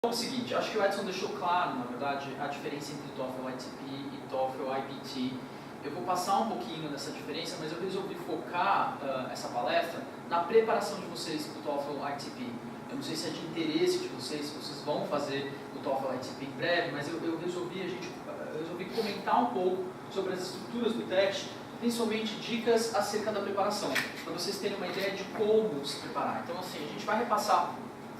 É o seguinte, acho que o Edson deixou claro, na verdade, a diferença entre TOEFL ITP e TOEFL IBT. Eu vou passar um pouquinho dessa diferença, mas eu resolvi focar essa palestra na preparação de vocês para o TOEFL ITP. Eu não sei se é de interesse de vocês, se vocês vão fazer o TOEFL ITP em breve, mas eu resolvi comentar um pouco sobre as estruturas do teste, principalmente dicas acerca da preparação, para vocês terem uma ideia de como se preparar. Então, assim, a gente vai repassar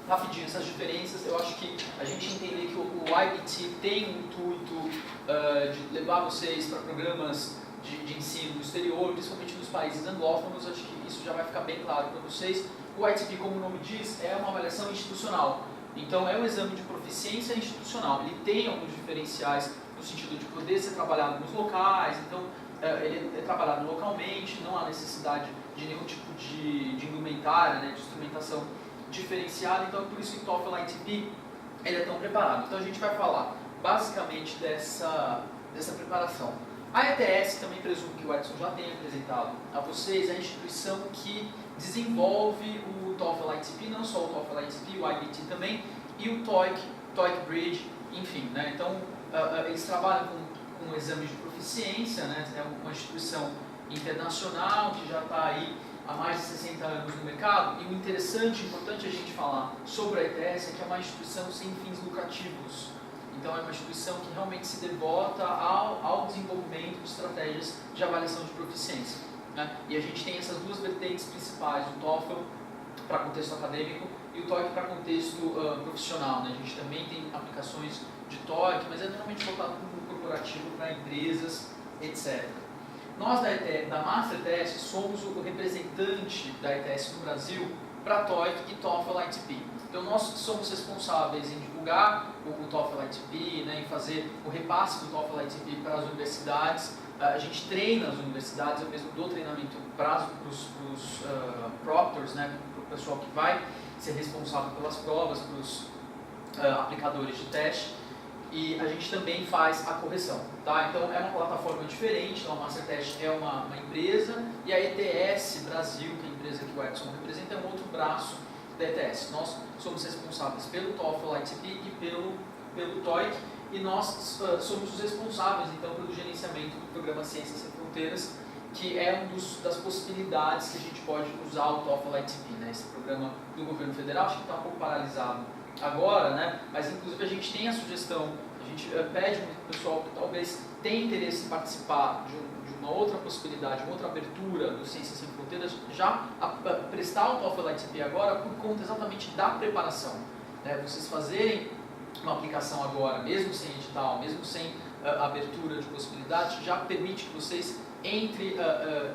rapidinho essas diferenças. Eu acho que a gente entender que o IBT tem um intuito de levar vocês para programas de ensino no exterior, principalmente nos países anglófonos. Acho que isso já vai ficar bem claro para vocês. O ITP, como o nome diz, é uma avaliação institucional. Então, é um exame de proficiência institucional. Ele tem alguns diferenciais no sentido de poder ser trabalhado nos locais. Então, ele é trabalhado localmente, não há necessidade de nenhum tipo de indumentária, né, de instrumentação diferenciada. Então, por isso que o TOEFL ITP ele é tão preparado. Então, a gente vai falar basicamente dessa preparação. A ETS, também presumo que o Edson já tenha apresentado a vocês, é a instituição que desenvolve o TOEFL ITP, não só o TOEFL ITP, o IBT também, e o TOEIC Bridge, enfim, né? Então, eles trabalham com um exame de proficiência, né? É uma instituição internacional que já está aí há mais de 60 anos no mercado, e o interessante e importante a gente falar sobre a ETS é que é uma instituição sem fins lucrativos. Então é uma instituição que realmente se devota ao desenvolvimento de estratégias de avaliação de proficiência, né? E a gente tem essas duas vertentes principais, o TOEFL para contexto acadêmico e o TOEIC para contexto profissional, né? A gente também tem aplicações de TOEIC, mas é normalmente voltado para o mundo corporativo, para empresas, etc. Nós da Master Test somos o representante da ETS no Brasil para TOEIC e TOEFL ITP. Então nós somos responsáveis em divulgar o TOEFL ITP, né, em fazer o repasse do TOEFL ITP para as universidades. A gente treina as universidades, eu mesmo dou treinamento para os proctors, né, para o pessoal que vai ser responsável pelas provas, para os aplicadores de teste. E a gente também faz a correção, tá? Então é uma plataforma diferente, então a MasterTest é uma empresa e a ETS Brasil, que é a empresa que o Edson representa, é um outro braço da ETS. Nós somos responsáveis pelo TOEFL ITP e pelo TOEIC, e nós somos os responsáveis então pelo gerenciamento do programa Ciências Sem Fronteiras, que é das possibilidades que a gente pode usar o TOEFL ITP, né? Esse programa do governo federal, acho que está um pouco paralisado agora, né? Mas inclusive a gente tem a sugestão, a gente pede para o pessoal que talvez tenha interesse em participar de uma outra possibilidade, uma outra abertura do Ciências Sem Fronteiras, já prestar o TOEFL ITP agora por conta exatamente da preparação, né? Vocês fazerem uma aplicação agora, mesmo sem edital, mesmo sem abertura de possibilidade, já permite que vocês, entre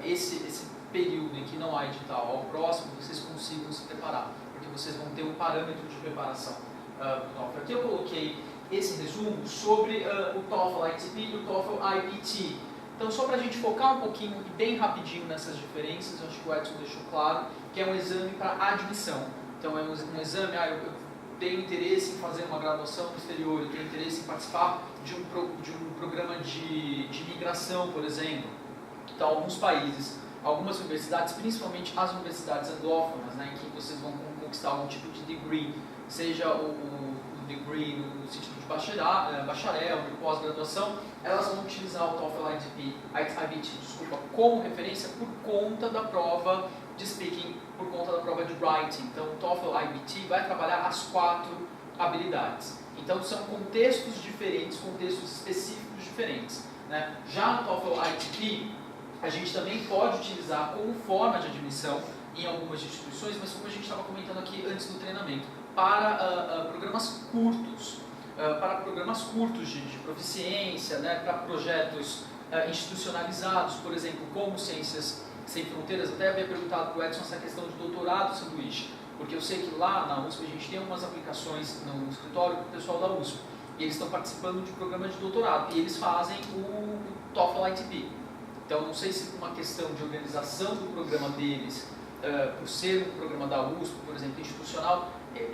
esse período em que não há edital ao próximo, vocês consigam se preparar, porque vocês vão ter um parâmetro de preparação do TOEFL. Aqui eu coloquei esse resumo sobre o TOEFL ITP e o TOEFL IBT. Então, só para a gente focar um pouquinho e bem rapidinho nessas diferenças, eu acho que o Edson deixou claro que é um exame para admissão. Então, é um exame, eu tenho interesse em fazer uma graduação no exterior, eu tenho interesse em participar de um programa de migração, por exemplo. Então, alguns países, algumas universidades, principalmente as universidades anglófonas, né, em que vocês vão conquistar algum tipo de degree, seja o degree no sentido de bacharel, de pós-graduação, elas vão utilizar o TOEFL IBT, como referência por conta da prova de speaking, por conta da prova de writing. Então, o TOEFL IBT vai trabalhar as 4 habilidades. Então, são contextos diferentes, contextos específicos diferentes, né? Já no TOEFL ITP, a gente também pode utilizar como forma de admissão em algumas instituições, mas como a gente estava comentando aqui antes do treinamento, para programas curtos, de proficiência, né, para projetos institucionalizados, por exemplo, como Ciências Sem Fronteiras. Até havia perguntado para o Edson essa questão de doutorado sanduíche, porque eu sei que lá na USP a gente tem algumas aplicações no escritório com o pessoal da USP, e eles estão participando de programas de doutorado, e eles fazem o TOEFL ITP. Então, não sei se por uma questão de organização do programa deles, por ser um programa da USP, por exemplo, institucional,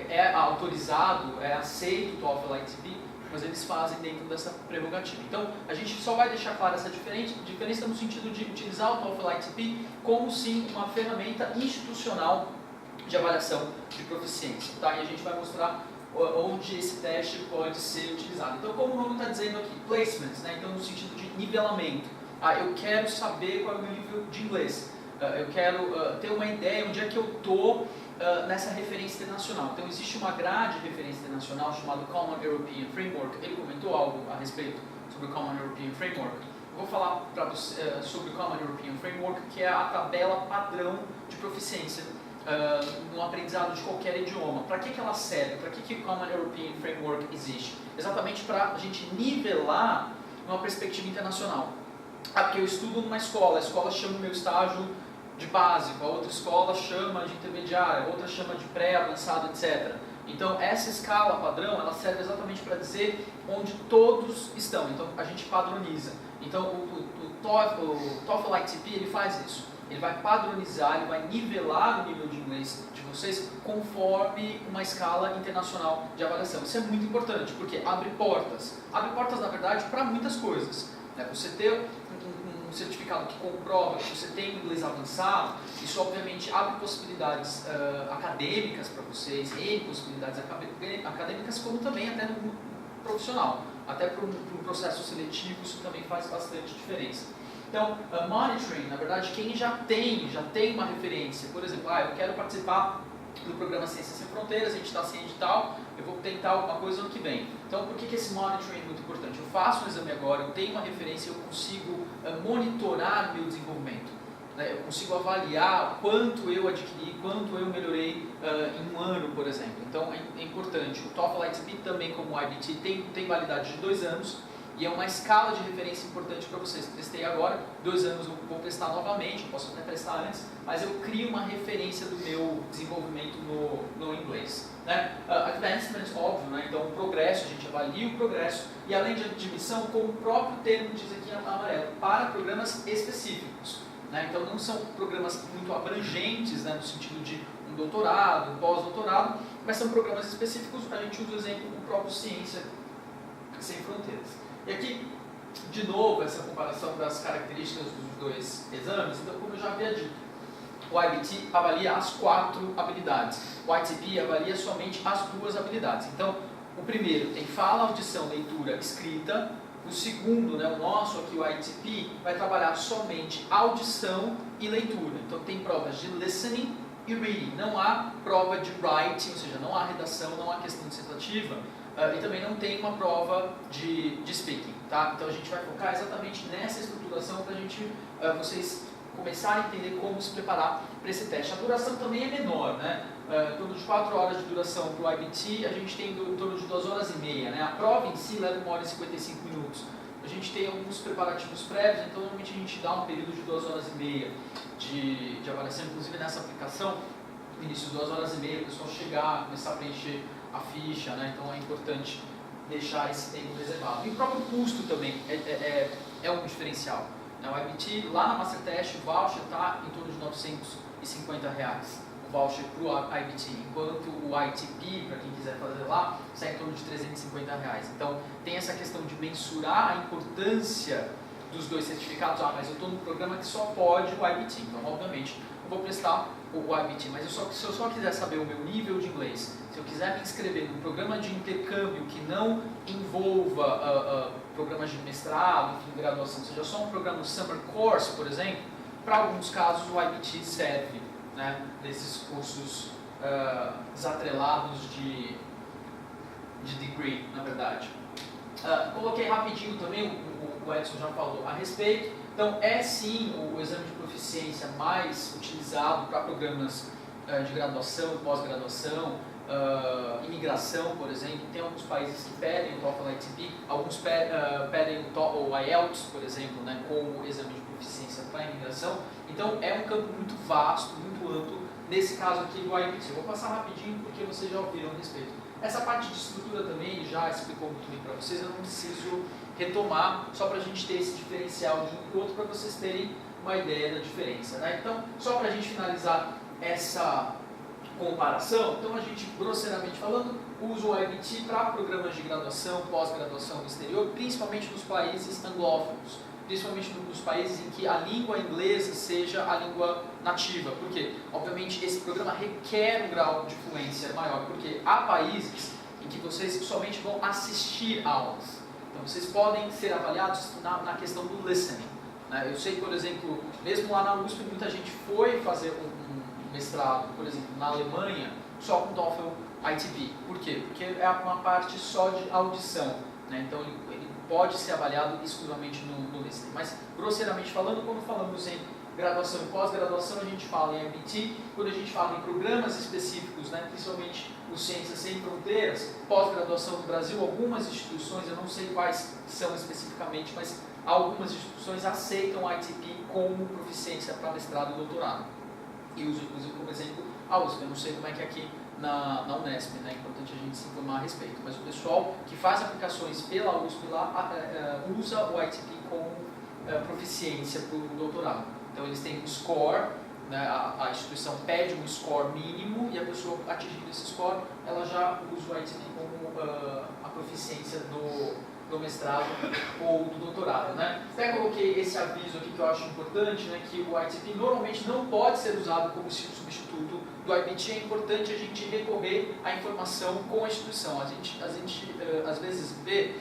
é autorizado, é aceito o TOEFL ITP, mas eles fazem dentro dessa prerrogativa. Então, a gente só vai deixar clara essa diferença no sentido de utilizar o TOEFL ITP como, sim, uma ferramenta institucional de avaliação de proficiência, tá? E a gente vai mostrar onde esse teste pode ser utilizado. Então, como o nome está dizendo aqui, placements, né? Então no sentido de nivelamento. Eu quero saber qual é o meu nível de inglês. Eu quero ter uma ideia onde é que eu estou nessa referência internacional. Então existe uma grade de referência internacional chamada Common European Framework. Ele comentou algo a respeito sobre o Common European Framework. Eu vou falar para você sobre o Common European Framework, que é a tabela padrão de proficiência no aprendizado de qualquer idioma. Para que ela serve? Para que o Common European Framework existe? Exatamente para a gente nivelar numa perspectiva internacional. Porque eu estudo numa escola, a escola chama o meu estágio de básico, a outra escola chama de intermediário, a outra chama de pré-avançado, etc. Então essa escala padrão, ela serve exatamente para dizer onde todos estão, então a gente padroniza. Então o TOEFL ITP, ele faz isso, ele vai padronizar, ele vai nivelar o nível de inglês de vocês conforme uma escala internacional de avaliação. Isso é muito importante, porque abre portas na verdade para muitas coisas. Você ter um certificado que comprova que você tem inglês avançado, isso obviamente abre possibilidades acadêmicas para vocês, e possibilidades acadêmicas, como também até no mundo profissional. Até para um processo seletivo isso também faz bastante diferença. Então, monitoring, na verdade, quem já tem uma referência, por exemplo, eu quero participar do programa Ciências Sem Fronteiras, a gente está ciente e tal, eu vou tentar alguma coisa ano que vem. Então, por que esse monitoring é muito importante? Eu faço um exame agora, eu tenho uma referência, eu consigo monitorar o meu desenvolvimento. Eu consigo avaliar quanto eu adquiri, quanto eu melhorei em um ano, por exemplo. Então, é importante. O TOEFL ITP também, como o IBT, tem validade de 2 anos, e é uma escala de referência importante para vocês. Prestei agora, 2 anos eu vou prestar novamente, eu posso até prestar antes, mas eu crio uma referência do meu desenvolvimento no inglês. Né? Advancement, óbvio, né? Então o progresso, a gente avalia o progresso, e além de admissão, como o próprio termo diz aqui em amarelo, para programas específicos. Né? Então não são programas muito abrangentes, né? No sentido de um doutorado, um pós-doutorado, mas são programas específicos. A gente usa o exemplo do próprio Ciência Sem Fronteiras. E aqui, de novo, essa comparação das características dos 2 exames. Então, como eu já havia dito, o IBT avalia as 4 habilidades, o ITP avalia somente as 2 habilidades. Então, o primeiro tem fala, audição, leitura, escrita. O segundo, né, o nosso aqui, o ITP, vai trabalhar somente audição e leitura. Então, tem provas de listening e reading. Não há prova de writing, ou seja, não há redação, não há questão dissertativa. E também não tem uma prova de speaking, tá? Então a gente vai focar exatamente nessa estruturação para vocês começarem a entender como se preparar para esse teste. A duração também é menor, né? Em torno de 4 horas de duração para o IBT, a gente tem em torno de 2 horas e meia, né? A prova em si leva 1 hora e 55 minutos. A gente tem alguns preparativos prévios, então normalmente a gente dá um período de 2 horas e meia de avaliação, inclusive nessa aplicação, no início de 2 horas e meia, o pessoal chegar, começar a preencher a ficha, né? Então é importante deixar esse tempo reservado. E o próprio custo também é um diferencial. Né? O IBT, lá na Mastertest, o voucher está em torno de R$950, o voucher para o IBT, enquanto o ITP, para quem quiser fazer lá, está em torno de R$350. Então tem essa questão de mensurar a importância dos 2 certificados. Mas eu estou no programa que só pode o IBT, então obviamente eu vou prestar o IBT, mas se eu só quiser saber o meu nível de inglês, se eu quiser me inscrever num programa de intercâmbio que não envolva programas de mestrado, enfim, graduação, seja só um programa Summer Course, por exemplo, para alguns casos o IBT serve, né, desses cursos desatrelados de degree, na verdade. Coloquei rapidinho também, o Edson já falou a respeito. Então, é sim o exame de proficiência mais utilizado para programas de graduação, pós-graduação, imigração, por exemplo. Tem alguns países que pedem o TOEFL ITP, alguns pedem o IELTS, por exemplo, né, como exame de proficiência para imigração. Então, é um campo muito vasto, muito amplo, nesse caso aqui do IBT. Eu vou passar rapidinho porque vocês já ouviram a respeito. Essa parte de estrutura também já explicou muito bem para vocês, eu não preciso retomar, só para a gente ter esse diferencial de um para o outro, para vocês terem uma ideia da diferença. Né? Então, só para a gente finalizar essa comparação, então a gente, grosseiramente falando, usa o IBT para programas de graduação, pós-graduação no exterior, principalmente nos países anglófonos, principalmente nos países em que a língua inglesa seja a língua nativa, porque, obviamente, esse programa requer um grau de fluência maior, porque há países em que vocês somente vão assistir aulas. Então vocês podem ser avaliados na questão do listening. Eu sei que, por exemplo, mesmo lá na USP, muita gente foi fazer um mestrado, por exemplo, na Alemanha, só com TOEFL ITB. Por quê? Porque é uma parte só de audição, então ele pode ser avaliado exclusivamente no listening. Mas, grosseiramente falando, quando falamos em graduação e pós-graduação, a gente fala em IBT. Quando a gente fala em programas específicos, principalmente o Ciências Sem Fronteiras, pós-graduação no Brasil, algumas instituições, eu não sei quais são especificamente, mas algumas instituições aceitam a ITP como proficiência para mestrado e doutorado. E uso, inclusive, como exemplo, a USP. Eu não sei como é que é aqui na Unesp, é importante a gente se informar a respeito. Mas o pessoal que faz aplicações pela USP lá usa o ITP como proficiência para o doutorado. Então eles têm um score, a instituição pede um score mínimo e a pessoa atingindo esse score, ela já usa o ITP como a proficiência do mestrado ou do doutorado. Até coloquei esse aviso aqui que eu acho importante, que o ITP normalmente não pode ser usado como substituto do IBT. É importante a gente recorrer à informação com a instituição. A gente às vezes vê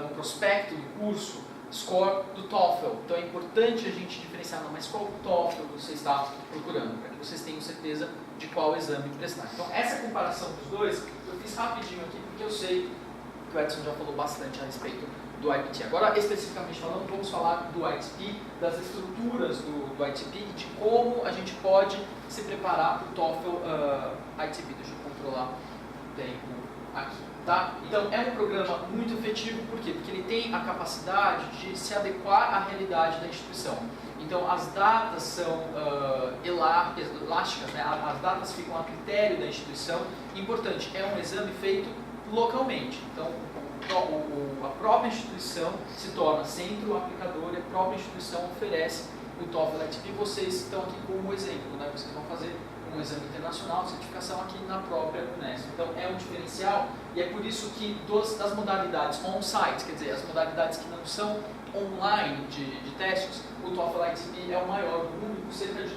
no prospecto do curso score do TOEFL, então é importante a gente diferenciar, mas qual TOEFL você está procurando, para que vocês tenham certeza de qual exame prestar. Então essa comparação dos dois, eu fiz rapidinho aqui, porque eu sei que o Edson já falou bastante a respeito do IBT. Agora, especificamente falando, vamos falar do ITP, das estruturas do ITP e de como a gente pode se preparar para o TOEFL ITP. Deixa eu controlar o tempo aqui. Então, é um programa muito efetivo, por quê? Porque ele tem a capacidade de se adequar à realidade da instituição. Então, as datas são elásticas, as datas ficam a critério da instituição. Importante, é um exame feito localmente. Então, a própria instituição se torna centro aplicador e a própria instituição oferece o TOEFL ITP. Vocês estão aqui como exemplo, vocês vão fazer um exame internacional de certificação aqui na própria Unesp. Então é um diferencial e é por isso que das modalidades on-site, quer dizer, as modalidades que não são online de testes, o TOEFL ITP é o maior do mundo, com cerca de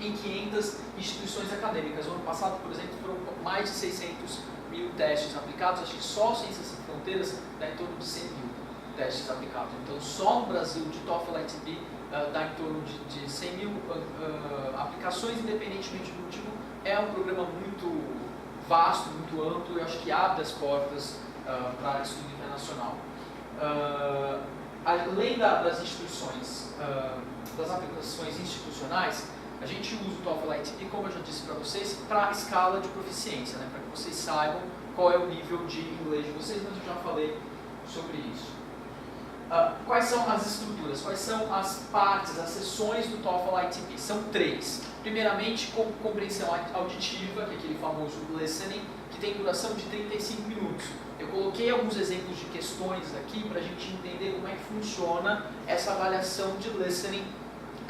2.500 instituições acadêmicas. No ano passado, por exemplo, foram mais de 600.000 testes aplicados, acho que só Ciências Sem Fronteiras dá em torno de 100.000 testes aplicados. Então só no Brasil, de TOEFL ITP, dá em torno de 100.000 aplicações, independentemente do motivo. É um programa muito vasto, muito amplo, e eu acho que abre as portas para estudo internacional. Além das instituições, das aplicações institucionais, a gente usa o TOEFL ITP, como eu já disse para vocês, para a escala de proficiência, para que vocês saibam qual é o nível de inglês de vocês, mas eu já falei sobre isso. Quais são as estruturas? Quais são as partes, as seções do TOEFL ITP? São 3. Primeiramente, compreensão auditiva, que é aquele famoso listening, que tem duração de 35 minutos. Eu coloquei alguns exemplos de questões aqui para a gente entender como é que funciona essa avaliação de listening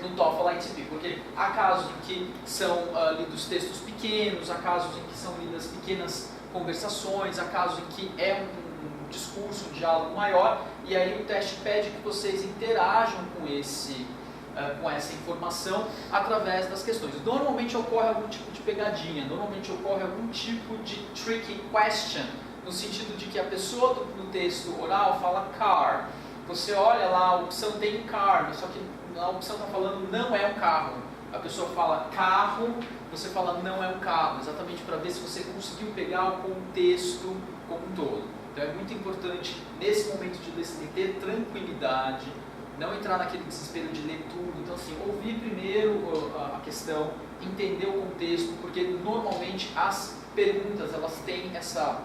no TOEFL ITP, porque há casos em que são lidos textos pequenos, há casos em que são lidas pequenas conversações, há casos em que é um discurso, um diálogo maior, e aí o teste pede que vocês interajam com essa informação através das questões. Normalmente ocorre algum tipo de pegadinha, normalmente ocorre algum tipo de tricky question, no sentido de que a pessoa no texto oral fala car, você olha lá, a opção tem car, só que a opção está falando não é um carro. A pessoa fala carro, você fala não é um carro, exatamente para ver se você conseguiu pegar o contexto como um todo. Então é muito importante, nesse momento de listening, ter tranquilidade, não entrar naquele desespero de ler tudo. Então, assim, ouvir primeiro a questão, entender o contexto, porque normalmente as perguntas, elas têm essa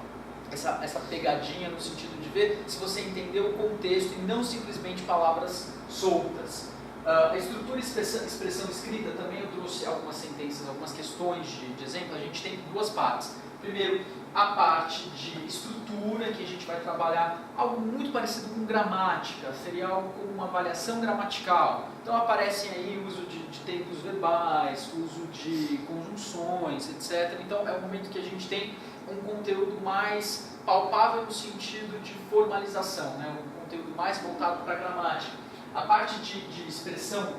pegadinha no sentido de ver se você entendeu o contexto e não simplesmente palavras soltas. A estrutura e expressão escrita, também eu trouxe algumas sentenças, algumas questões de exemplo. A gente tem duas partes. Primeiro, a parte de estrutura, que a gente vai trabalhar algo muito parecido com gramática, seria algo como uma avaliação gramatical. Então aparecem aí o uso de tempos verbais, uso de conjunções, etc. Então é um momento que a gente tem um conteúdo mais palpável no sentido de formalização, um conteúdo mais voltado para a gramática. A parte de expressão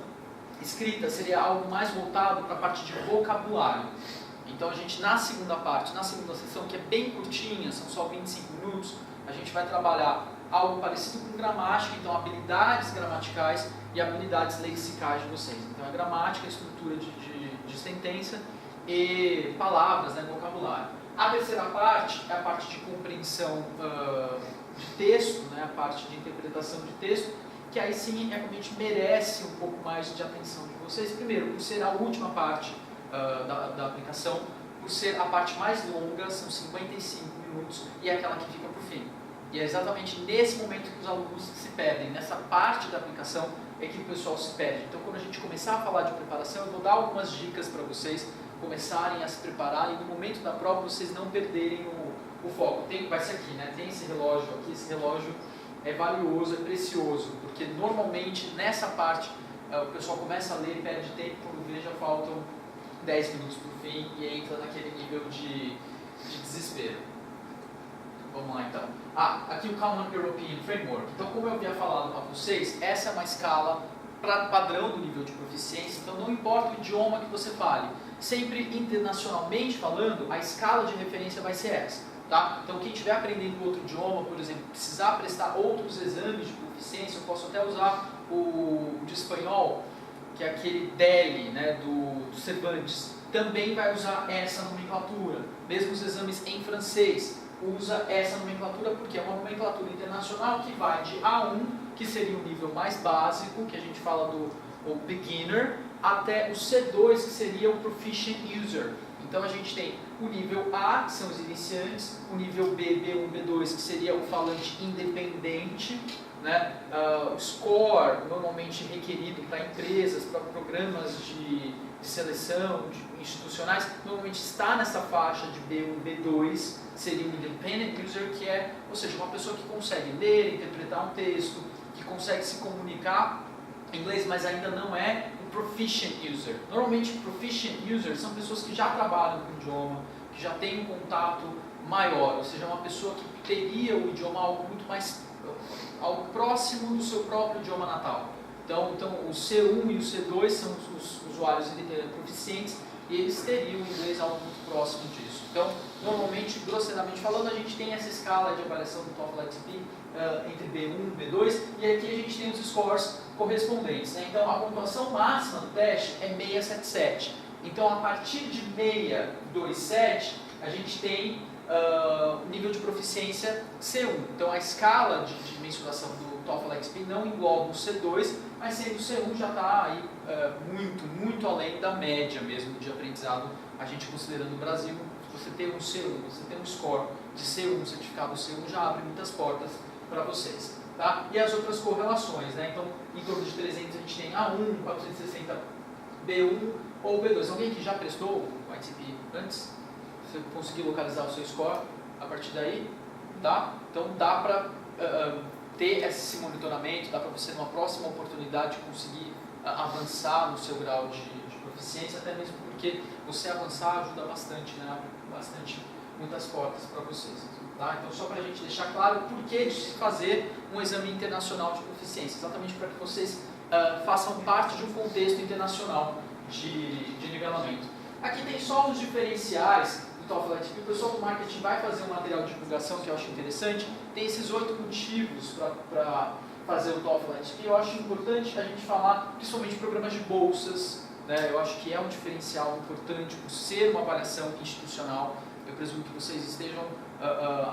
escrita seria algo mais voltado para a parte de vocabulário. Então a gente na segunda parte, na segunda sessão, que é bem curtinha, são só 25 minutos, a gente vai trabalhar algo parecido com gramática, então habilidades gramaticais e habilidades lexicais de vocês. Então a gramática, a estrutura de sentença e palavras, né, vocabulário. A terceira parte é a parte de compreensão de texto, né, a parte de interpretação de texto, que aí sim realmente merece um pouco mais de atenção de vocês. Primeiro, por ser a última parte da aplicação, por ser a parte mais longa, são 55 minutos, e é aquela que fica por fim. E é exatamente nesse momento que os alunos se perdem, nessa parte da aplicação é que o pessoal se perde. Então, quando a gente começar a falar de preparação, eu vou dar algumas dicas para vocês começarem a se preparar e no momento da prova vocês não perderem o foco. Vai ser aqui, né? Tem esse relógio aqui, esse relógio é valioso, é precioso, porque normalmente nessa parte o pessoal começa a ler, perde tempo, quando vê já faltam 10 minutos para o fim e entra naquele nível de desespero. Vamos lá então. Aqui o Common European Framework. Então, como eu havia falado para vocês, essa é uma escala padrão do nível de proficiência, então não importa o idioma que você fale, sempre internacionalmente falando, a escala de referência vai ser essa. Tá? Então, quem estiver aprendendo outro idioma, por exemplo, precisar prestar outros exames de proficiência, eu posso até usar o de espanhol, que é aquele DELE, né, do Cervantes, também vai usar essa nomenclatura. Mesmo os exames em francês, usa essa nomenclatura porque é uma nomenclatura internacional que vai de A1, que seria o nível mais básico, que a gente fala do beginner, até o C2, que seria o proficient user. Então a gente tem o nível A, que são os iniciantes, o nível B, B1, B2, que seria o falante independente, né? O score, normalmente requerido para empresas, para programas de seleção, institucionais, normalmente está nessa faixa de B1, B2, seria o independent user, que é, ou seja, uma pessoa que consegue ler, interpretar um texto, que consegue se comunicar em inglês, mas ainda não é um proficient user. Normalmente, proficient users são pessoas que já trabalham com o idioma, que já têm um contato maior, ou seja, uma pessoa que teria o idioma algo próximo do seu próprio idioma natal. Então o C1 e o C2 são os usuários proficientes e eles teriam o inglês algo muito próximo disso. Então, normalmente, grosseiramente falando, a gente tem essa escala de avaliação do TOEFL ITP entre B1 e B2, e aqui a gente tem os scores correspondentes. Né? Então, a pontuação máxima do teste é 677. Então, a partir de 627, a gente tem o nível de proficiência C1. Então, a escala de mensuração do TOEFL ITP não engloba o C2, mas sendo o C1 já está aí muito além da média mesmo de aprendizado, a gente considerando o Brasil. Você tem um C1, você tem um score de C1, um certificado C1, já abre muitas portas para vocês. Tá? E as outras correlações, né? Então, em torno de 300 a gente tem A1, 460 B1 ou B2. Alguém que já prestou o ITP antes? Você conseguiu localizar o seu score a partir daí? Tá? Então, dá para ter esse monitoramento, dá para você, numa próxima oportunidade, conseguir avançar no seu grau de proficiência, até mesmo porque você avançar ajuda bastante, né? Muitas portas para vocês. Tá? Então, só para a gente deixar claro o porquê de se fazer um exame internacional de proficiência, exatamente para que vocês façam parte de um contexto internacional de nivelamento. Aqui tem só os diferenciais do TOEFL ITP. O pessoal do marketing vai fazer um material de divulgação que eu acho interessante. Tem esses 8 motivos para fazer o TOEFL ITP. Eu acho importante a gente falar, principalmente de programas de bolsas, né? Eu acho que é um diferencial importante por ser uma avaliação institucional. Eu presumo que vocês estejam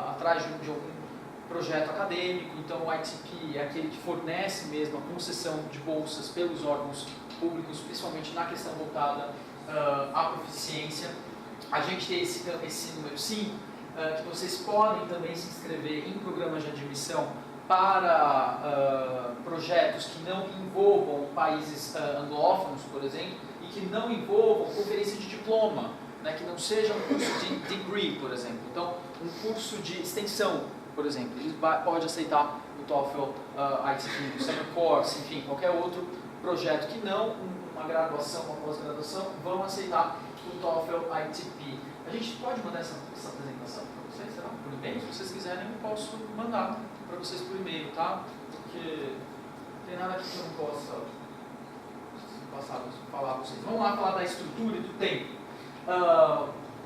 atrás de algum projeto acadêmico, então o ITP é aquele que fornece mesmo a concessão de bolsas pelos órgãos públicos, principalmente na questão voltada à proficiência. A gente tem esse número 5, que vocês podem também se inscrever em programas de admissão para projetos que não envolvam países anglófonos, por exemplo, e que não envolvam conferência de diploma, né, que não seja um curso de degree, por exemplo. Então, um curso de extensão, por exemplo, ele pode aceitar o TOEFL ITP, o Summer Course, enfim, qualquer outro projeto que não uma graduação, uma pós-graduação, vão aceitar o TOEFL ITP. A gente pode mandar essa apresentação para vocês, será? Por e-mail? Se vocês quiserem, eu posso mandar para vocês por e-mail, tá? Porque não tem nada aqui que eu não possa falar para vocês. Vamos lá falar da estrutura e do tempo.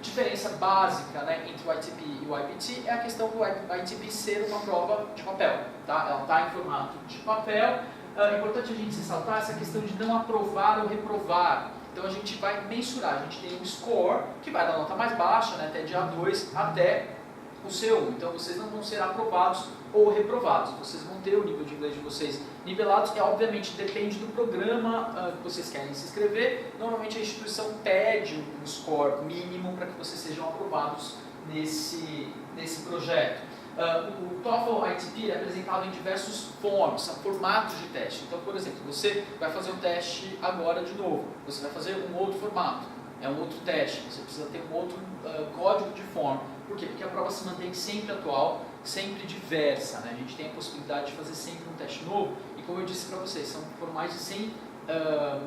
diferença básica, né, entre o ITP e o IBT é a questão do ITP ser uma prova de papel, tá? Ela está em formato de papel. É importante a gente ressaltar essa questão de não aprovar ou reprovar. Então a gente vai mensurar, a gente tem um score que vai da nota mais baixa, né, até de A2 até o C1. Então vocês não vão ser aprovados ou reprovados, vocês vão ter o nível de inglês de vocês nivelados, e obviamente depende do programa que vocês querem se inscrever. Normalmente a instituição pede um score mínimo para que vocês sejam aprovados nesse projeto. O TOEFL ITP é apresentado em diversos formatos de teste. Então, por exemplo, você vai fazer um teste agora de novo, você vai fazer um outro formato, é um outro teste, você precisa ter um outro código de forma. Por quê? Porque a prova se mantém sempre atual, sempre diversa, né? A gente tem a possibilidade de fazer sempre um teste novo, e como eu disse para vocês, foram mais de 100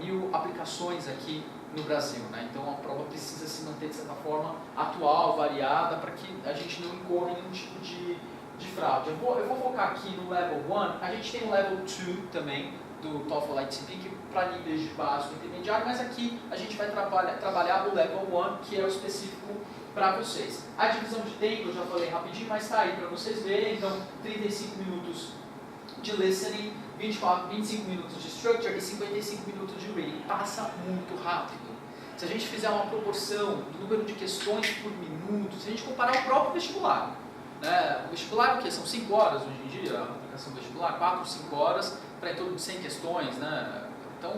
mil aplicações aqui no Brasil, né? Então a prova precisa se manter de certa forma atual, variada, para que a gente não incorra em nenhum tipo de fraude. Eu vou focar aqui no Level 1, a gente tem o Level 2 também, do TOEFL ITP, que para níveis de básico e intermediário, mas aqui a gente vai trabalhar o Level 1, que é o específico para vocês. A divisão de tempo, eu já falei rapidinho, mas está aí para vocês verem. Então, 35 minutos de listening, 25 minutos de structure e 55 minutos de reading. Passa muito rápido. Se a gente fizer uma proporção do número de questões por minuto, se a gente comparar o próprio vestibular, né? O vestibular o quê? São 5 horas hoje em dia, a aplicação vestibular, 4, 5 horas para em torno de 100 questões, né? Então,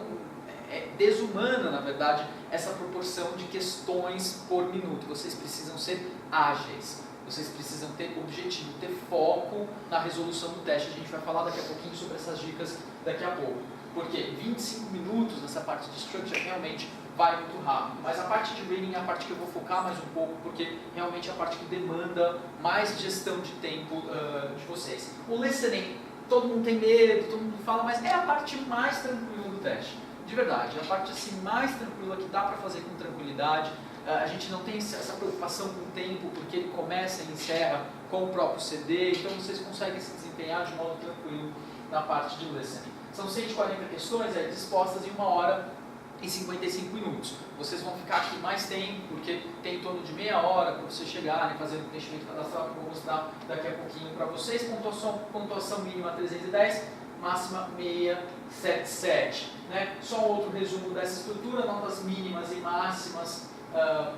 é desumana, na verdade, essa proporção de questões por minuto. Vocês precisam ser ágeis, vocês precisam ter objetivo, ter foco na resolução do teste. A gente vai falar daqui a pouquinho sobre essas dicas daqui a pouco. Porque 25 minutos nessa parte de structure realmente vai muito rápido. Mas a parte de reading é a parte que eu vou focar mais um pouco, porque realmente é a parte que demanda mais gestão de tempo de vocês. O listening, todo mundo tem medo, todo mundo fala, mas é a parte mais tranquila do teste. De verdade, é a parte assim, mais tranquila, que dá para fazer com tranquilidade. A gente não tem essa preocupação com o tempo, porque ele começa e encerra com o próprio CD, então vocês conseguem se desempenhar de modo tranquilo na parte de listening. São 140 questões dispostas em 1 hora e 55 minutos. Vocês vão ficar aqui mais tempo, porque tem em torno de meia hora para vocês chegarem, fazer o preenchimento cadastral, que eu vou mostrar daqui a pouquinho para vocês. Pontuação mínima 310, máxima 677. Né? Só um outro resumo dessa estrutura, notas mínimas e máximas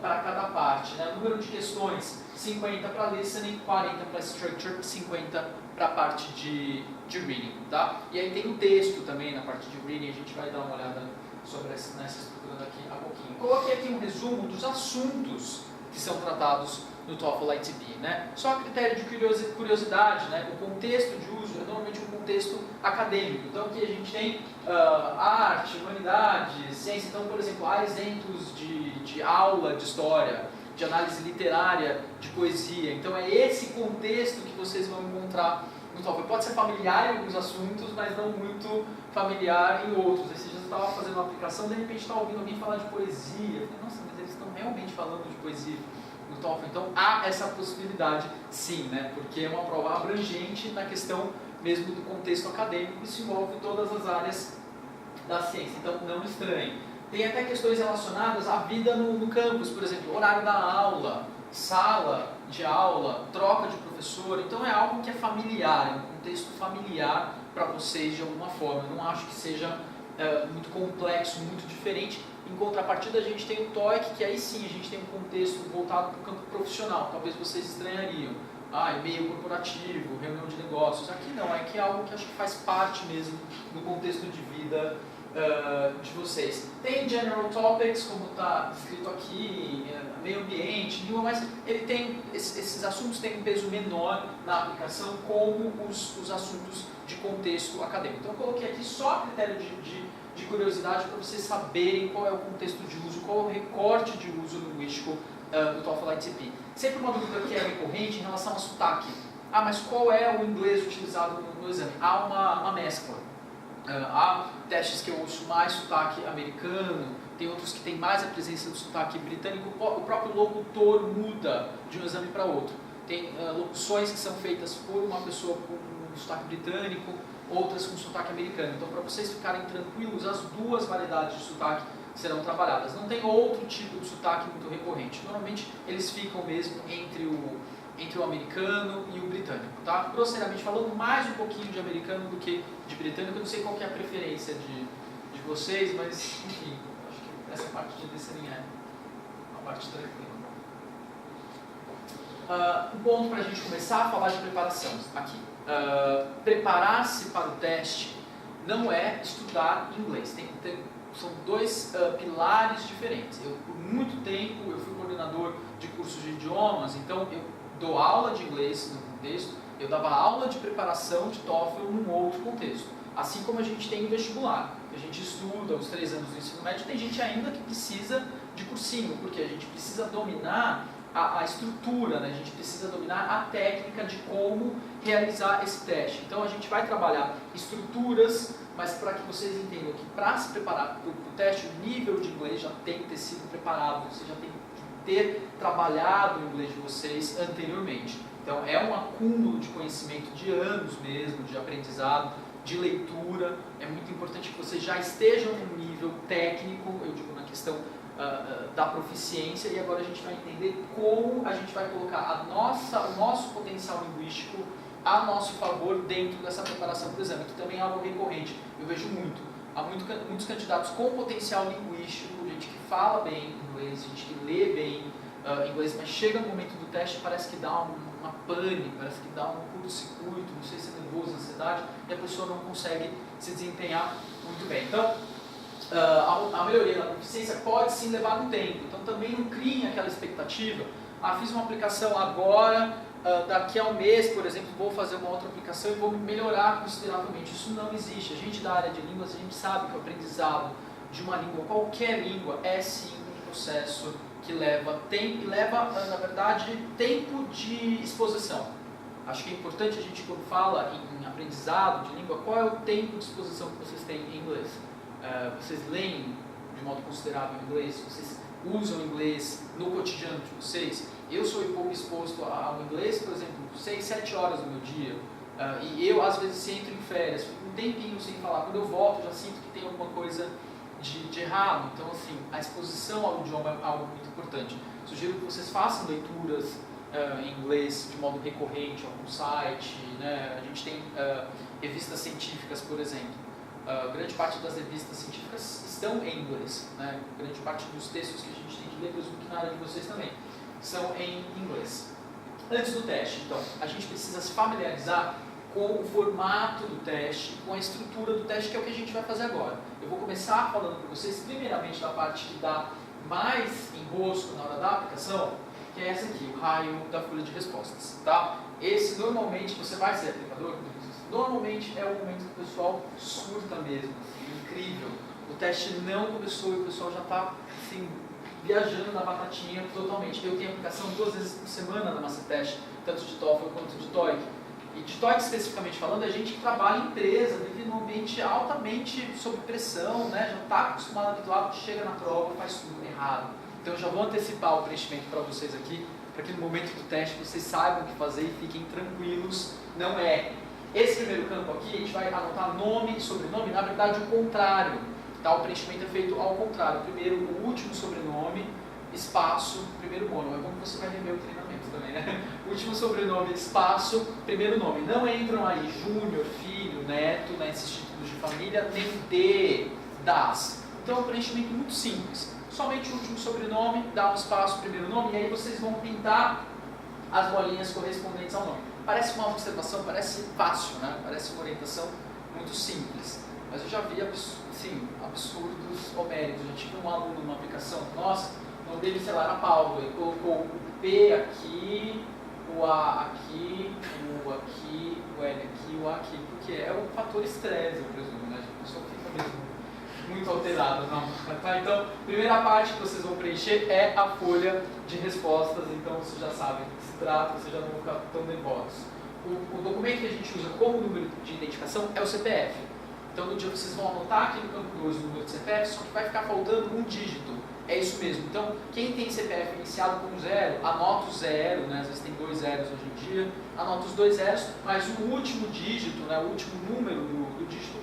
para cada parte. Né? Número de questões, 50 para listening, 40 para structure, 50 para a parte de reading. Tá? E aí tem o texto também na parte de reading, a gente vai dar uma olhada sobre nessa estrutura daqui a pouquinho. Coloquei aqui um resumo dos assuntos que são tratados no TOEFL ITP, né? Só a critério de curiosidade, né? O contexto de uso é normalmente um contexto acadêmico. Então aqui a gente tem arte, humanidade, ciência. Então, por exemplo, há exemplos de aula de história, de análise literária, de poesia. Então é esse contexto que vocês vão encontrar no TOEFL. Pode ser familiar em alguns assuntos, mas não muito familiar em outros. Esses dias eu estava fazendo uma aplicação, de repente estava ouvindo alguém falar de poesia. Eu falei, nossa, mas eles estão realmente falando de poesia no TOEFL. Então há essa possibilidade, sim, né? Porque é uma prova abrangente na questão mesmo do contexto acadêmico, e se envolve todas as áreas da ciência. Então não estranhe. Tem até questões relacionadas à vida no campus, por exemplo, horário da aula, sala de aula, troca de professor. Então é algo que é familiar, é um contexto familiar para vocês de alguma forma. Eu não acho que seja muito complexo, muito diferente. Em contrapartida, a gente tem o TOEIC, que aí sim a gente tem um contexto voltado para o campo profissional. Talvez vocês estranhariam. E-mail corporativo, reunião de negócios. Aqui não, aqui é algo que acho que faz parte mesmo do contexto de vida de vocês. Tem General Topics, como está escrito aqui, meio ambiente, língua, mas ele tem, esses assuntos têm um peso menor na aplicação, como os assuntos de contexto acadêmico. Então eu coloquei aqui só a critério de curiosidade para vocês saberem qual é o contexto de uso, qual é o recorte de uso linguístico do TOEFL ITP. Sempre uma dúvida que é recorrente em relação ao sotaque. Mas qual é o inglês utilizado no exame? Há uma mescla. Há testes que eu ouço mais sotaque americano, tem outros que tem mais a presença do sotaque britânico. O próprio locutor muda de um exame para outro. Tem locuções que são feitas por uma pessoa com sotaque britânico, outras com sotaque americano. Então, para vocês ficarem tranquilos, as duas variedades de sotaque serão trabalhadas. Não tem outro tipo de sotaque muito recorrente. Normalmente eles ficam mesmo entre o americano e o britânico, tá? Grosseiramente falando, mais um pouquinho de americano do que de britânico. Eu não sei qual que é a preferência de vocês, mas enfim, acho que essa parte de listening é uma parte tranquila. Um ponto para a gente começar a falar de preparação aqui. Preparar-se para o teste não é estudar inglês. São dois pilares diferentes. Por muito tempo, eu fui coordenador de cursos de idiomas, então eu dou aula de inglês num contexto, eu dava aula de preparação de TOEFL num outro contexto. Assim como a gente tem o vestibular, que a gente estuda os 3 anos do ensino médio, tem gente ainda que precisa de cursinho, porque a gente precisa dominar a estrutura, né? A gente precisa dominar a técnica de como realizar esse teste. Então a gente vai trabalhar estruturas, mas para que vocês entendam que para se preparar para o teste, o nível de inglês já tem que ter sido preparado, você já tem que ter trabalhado o inglês de vocês anteriormente. Então é um acúmulo de conhecimento de anos mesmo, de aprendizado, de leitura. É muito importante que vocês já estejam no nível técnico, eu digo na questão da proficiência, e agora a gente vai entender como a gente vai colocar o nosso potencial linguístico a nosso favor dentro dessa preparação para o exame, que também é algo recorrente. Eu vejo muito. Há muitos candidatos com potencial linguístico, gente que fala bem inglês, gente que lê bem inglês, mas chega no momento do teste parece que dá uma pane, parece que dá um curto-circuito, não sei se é nervoso, ansiedade, e a pessoa não consegue se desempenhar muito bem. Então, a melhoria da proficiência pode sim levar um tempo, então também não criem aquela expectativa, fiz uma aplicação agora, daqui a um mês, por exemplo, vou fazer uma outra aplicação e vou melhorar consideravelmente. Isso não existe. A gente da área de línguas, a gente sabe que o aprendizado de uma língua, qualquer língua, é sim um processo que leva tempo e leva, na verdade, tempo de exposição. Acho que é importante a gente, quando fala em aprendizado de língua, qual é o tempo de exposição que vocês têm em inglês? Vocês leem de modo considerável inglês? Vocês usam inglês no cotidiano de vocês? Eu sou pouco exposto ao inglês, por exemplo, 6, 7 horas do meu dia, e eu às vezes entro em férias, fico um tempinho sem falar. Quando eu volto, eu já sinto que tem alguma coisa de errado. Então, assim, a exposição ao idioma é algo muito importante. Sugiro que vocês façam leituras em inglês de modo recorrente, algum site, né? A gente tem revistas científicas, por exemplo. Grande parte das revistas científicas estão em inglês, né? Grande parte dos textos que a gente tem que ler, presumo que na área de vocês também, são em inglês. Antes do teste, então, a gente precisa se familiarizar com o formato do teste, com a estrutura do teste, que é o que a gente vai fazer agora. Eu vou começar falando para vocês, primeiramente, da parte que dá mais enrosco na hora da aplicação, que é essa aqui, o raio da folha de respostas, tá? Esse, normalmente, você vai ser aplicador, normalmente é o momento que o pessoal surta mesmo, assim, incrível. O teste não começou e o pessoal já está, assim, viajando na batatinha totalmente. Eu tenho aplicação 2 vezes por semana na Mastertest, tanto de TOEFL quanto de TOEIC. E de TOEIC especificamente falando, é gente que trabalha em empresa, vive num ambiente altamente sob pressão, né? Já está acostumado, habituado, chega na prova, faz tudo errado. Então eu já vou antecipar o preenchimento para vocês aqui, para que no momento do teste vocês saibam o que fazer e fiquem tranquilos. Não é. Esse primeiro campo aqui, a gente vai anotar nome e sobrenome, na verdade o contrário. Tá? O preenchimento é feito ao contrário. Primeiro o último sobrenome, espaço, primeiro nome. É bom que você vai rever o treinamento também, né? Último sobrenome, espaço, primeiro nome. Não entram aí júnior, filho, neto, nesses títulos de família, nem de, das. Então é um preenchimento muito simples. Somente o último sobrenome, dá um espaço, primeiro nome, e aí vocês vão pintar as bolinhas correspondentes ao nome. Parece uma observação, parece fácil, né? Parece uma orientação muito simples. Mas eu já vi absurdos homéricos. Já tive um aluno numa aplicação, nossa, o nome dele, sei lá, era Paulo, ele colocou o P aqui, o A aqui, o U aqui, o L aqui, o A aqui, porque é um fator estresse, eu presumo, né? A pessoa fica mesmo muito alterada. Não. Tá? Então, a primeira parte que vocês vão preencher é a folha de respostas, então vocês já sabem do que se trata, vocês já não vão ficar tão nervosos. O documento que a gente usa como número de identificação é o CPF. Então, no dia vocês vão anotar aqui no campo 2 o número de CPF, só que vai ficar faltando um dígito. É isso mesmo. Então, quem tem CPF iniciado com 0, anota o 0, né? Às vezes tem 2 zeros hoje em dia, anota os 2 zeros, mas o último dígito, né? O último número do dígito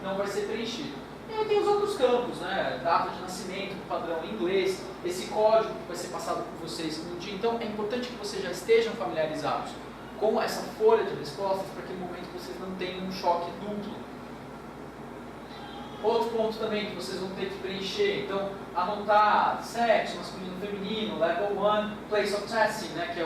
não vai ser preenchido. E aí tem os outros campos, né? Data de nascimento, padrão em inglês, esse código que vai ser passado por vocês no dia. Então é importante que vocês já estejam familiarizados com essa folha de respostas para que no momento vocês não tenham um choque duplo. Outro ponto também que vocês vão ter que preencher, então anotar sexo, masculino, feminino, level 1, place of testing, né, que é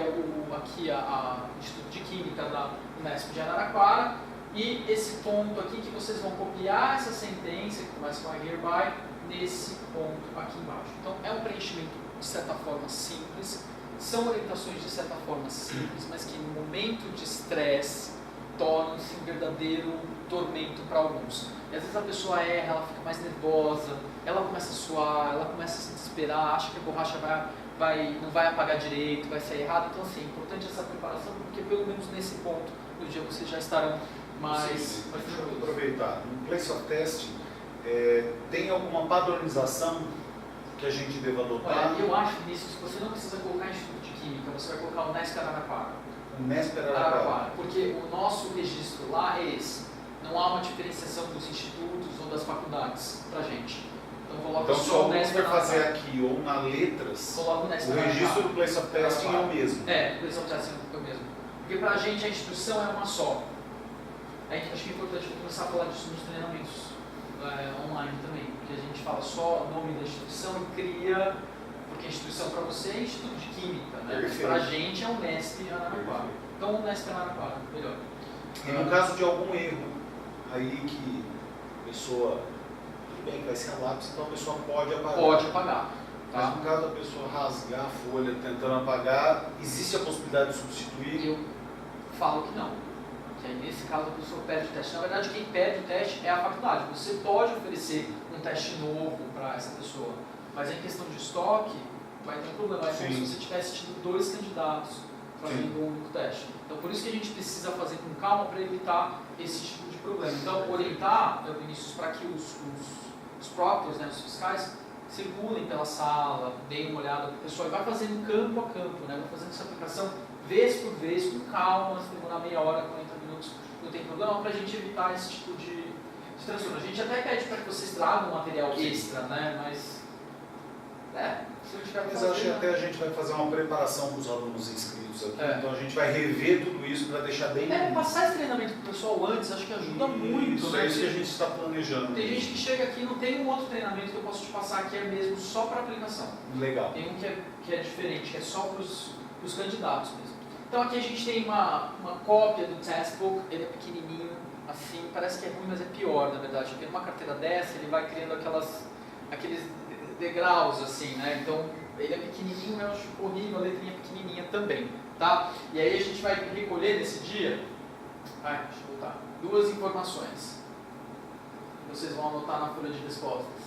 aqui a Instituto de Química da Unesp de Araraquara, e esse ponto aqui que vocês vão copiar essa sentença, que começa com a hereby, nesse ponto aqui embaixo. Então é um preenchimento de certa forma simples, são orientações de certa forma simples, mas que no momento de estresse tornam-se um verdadeiro tormento para alguns. E às vezes a pessoa erra, ela fica mais nervosa, ela começa a suar, ela começa a se desesperar, acha que a borracha não vai apagar direito, vai sair errado. Então, assim, é importante essa preparação, porque pelo menos nesse ponto do dia vocês já estarão mais... Sim, deixa eu aproveitar. No Place of Testing, tem alguma padronização que a gente deva adotar? Olha, eu acho, Vinícius, que você não precisa colocar Instituto de Química, você vai colocar o Unesp Araraquara. Unesp Araraquara. Porque o nosso registro lá é esse. Não há uma diferenciação dos institutos ou das faculdades pra gente. Então coloca só o Unesp vai fazer Araraquara. aqui ou na letras, Coloca o Unesp o registro Araraquara. do Place of Testing é o mesmo. É, o Place of Testing é o mesmo. Porque pra gente a instituição é uma só. Acho que é importante começar a falar disso nos treinamentos online também. Porque a gente fala só o nome da instituição e cria... Porque a instituição para você é Instituto de Química, né? Mas para a gente é o Unesp Araraquara. Então o Unesp Araraquara, melhor. E no caso de algum erro, aí que a pessoa, tudo bem, vai ser a lápis, então a pessoa pode apagar. Pode apagar. Tá? Mas no caso da pessoa rasgar a folha tentando apagar, existe a possibilidade de substituir? Eu falo que não. Que aí, nesse caso a pessoa perde o teste. Na verdade, quem perde o teste é a faculdade. Você pode oferecer um teste novo para essa pessoa. Mas em questão de estoque, vai ter um problema. É como se você tivesse tido 2 candidatos fazendo um único teste. Então, por isso que a gente precisa fazer com calma para evitar esse tipo de problema. Então, orientar, Vinícius, para que os próprios, né, os fiscais, circulem pela sala, deem uma olhada para o pessoal e vai fazendo campo a campo, né, vai fazendo essa aplicação vez por vez, com calma, se demorar meia hora, 40 minutos, não tem problema, para a gente evitar esse tipo de transtorno. A gente até pede para que vocês tragam material extra, né, mas... se eu tiver Mas acho que até a gente vai fazer uma preparação para os alunos inscritos aqui, então a gente vai rever tudo isso para deixar bem... passar esse treinamento para o pessoal antes, acho que ajuda muito. Isso, né? é isso que a gente está planejando. Tem gente que chega aqui e não tem um outro treinamento que eu posso te passar que é mesmo só para aplicação. Legal. Tem um que é diferente, que é só para os candidatos mesmo. Então aqui a gente tem uma cópia do textbook, ele é pequenininho, assim, parece que é ruim, mas é pior, na verdade. Porque numa carteira dessa ele vai criando aqueles degraus, assim, né? Então, ele é pequenininho, eu acho horrível, a letrinha pequenininha também, tá? E aí a gente vai recolher nesse dia, deixa eu voltar, 2 informações. Vocês vão anotar na folha de respostas.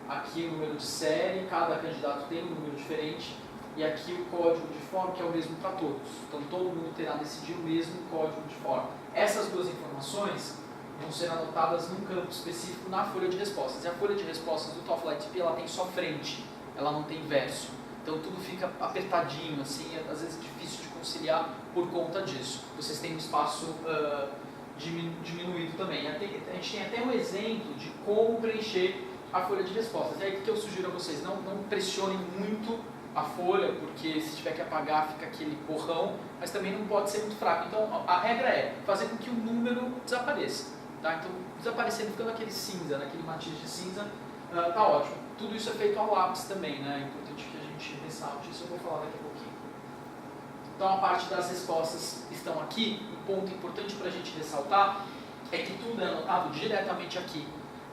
Aqui o número de série, cada candidato tem um número diferente, e aqui o código de forma, que é o mesmo para todos. Então, todo mundo terá nesse dia o mesmo código de forma. Essas 2 informações vão ser anotadas num campo específico na folha de respostas. E a folha de respostas do TOEFL ITP, ela tem só frente, ela não tem verso. Então tudo fica apertadinho, assim, às vezes é difícil de conciliar por conta disso. Vocês têm um espaço diminuído também. A gente tem até um exemplo de como preencher a folha de respostas. E aí o que eu sugiro a vocês? Não pressionem muito a folha, porque se tiver que apagar fica aquele borrão, mas também não pode ser muito fraco. Então a regra é fazer com que o número desapareça. Tá? Então, desaparecendo, ficando aquele cinza, aquele matiz de cinza, tá ótimo. Tudo isso é feito ao lápis também, né? É importante que a gente ressalte isso, eu vou falar daqui a pouquinho. Então, a parte das respostas estão aqui. Um ponto importante para a gente ressaltar é que tudo é anotado diretamente aqui.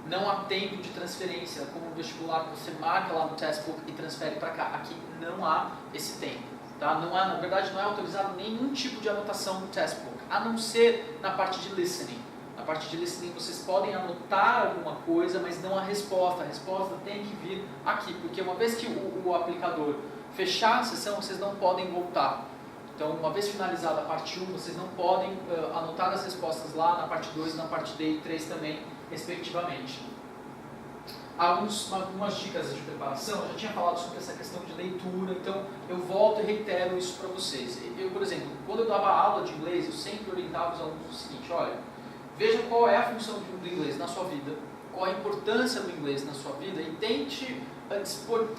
Não há tempo de transferência, como no vestibular, você marca lá no textbook e transfere para cá. Aqui não há esse tempo. Tá? Na verdade, não é autorizado nenhum tipo de anotação no textbook, a não ser na parte de listening. Na parte de listening vocês podem anotar alguma coisa, mas não a resposta. A resposta tem que vir aqui, porque uma vez que o aplicador fechar a sessão, vocês não podem voltar. Então, uma vez finalizada a parte 1, vocês não podem anotar as respostas lá na parte 2, na parte D e 3 também, respectivamente. Algumas dicas de preparação, eu já tinha falado sobre essa questão de leitura, então eu volto e reitero isso para vocês. Eu, por exemplo, quando eu dava aula de inglês, eu sempre orientava os alunos o seguinte: olha, veja qual é a função do inglês na sua vida, qual a importância do inglês na sua vida e tente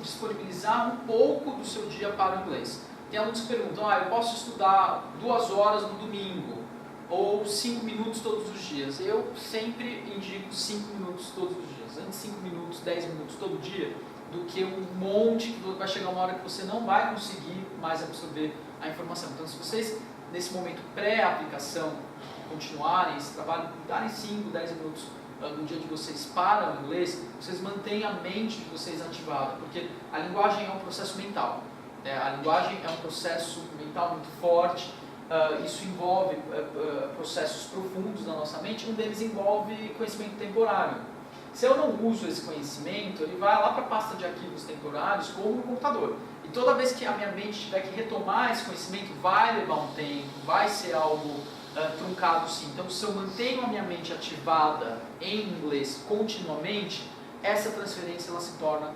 disponibilizar um pouco do seu dia para o inglês. Tem alunos que perguntam, eu posso estudar 2 horas no domingo ou 5 minutos todos os dias. Eu sempre indico 5 minutos todos os dias. Antes 5 minutos, 10 minutos todo dia, do que um monte que vai chegar uma hora que você não vai conseguir mais absorver a informação. Então, se vocês, nesse momento pré-aplicação, continuarem esse trabalho, darem 5, 10 minutos no dia de vocês para o inglês, vocês mantêm a mente de vocês ativada, porque a linguagem é um processo mental. A linguagem é um processo mental muito forte, isso envolve processos profundos na nossa mente, um deles envolve conhecimento temporário. Se eu não uso esse conhecimento, ele vai lá para a pasta de arquivos temporários como no computador. E toda vez que a minha mente tiver que retomar esse conhecimento, vai levar um tempo, vai ser algo truncado sim. Então, se eu mantenho a minha mente ativada em inglês continuamente, essa transferência ela se torna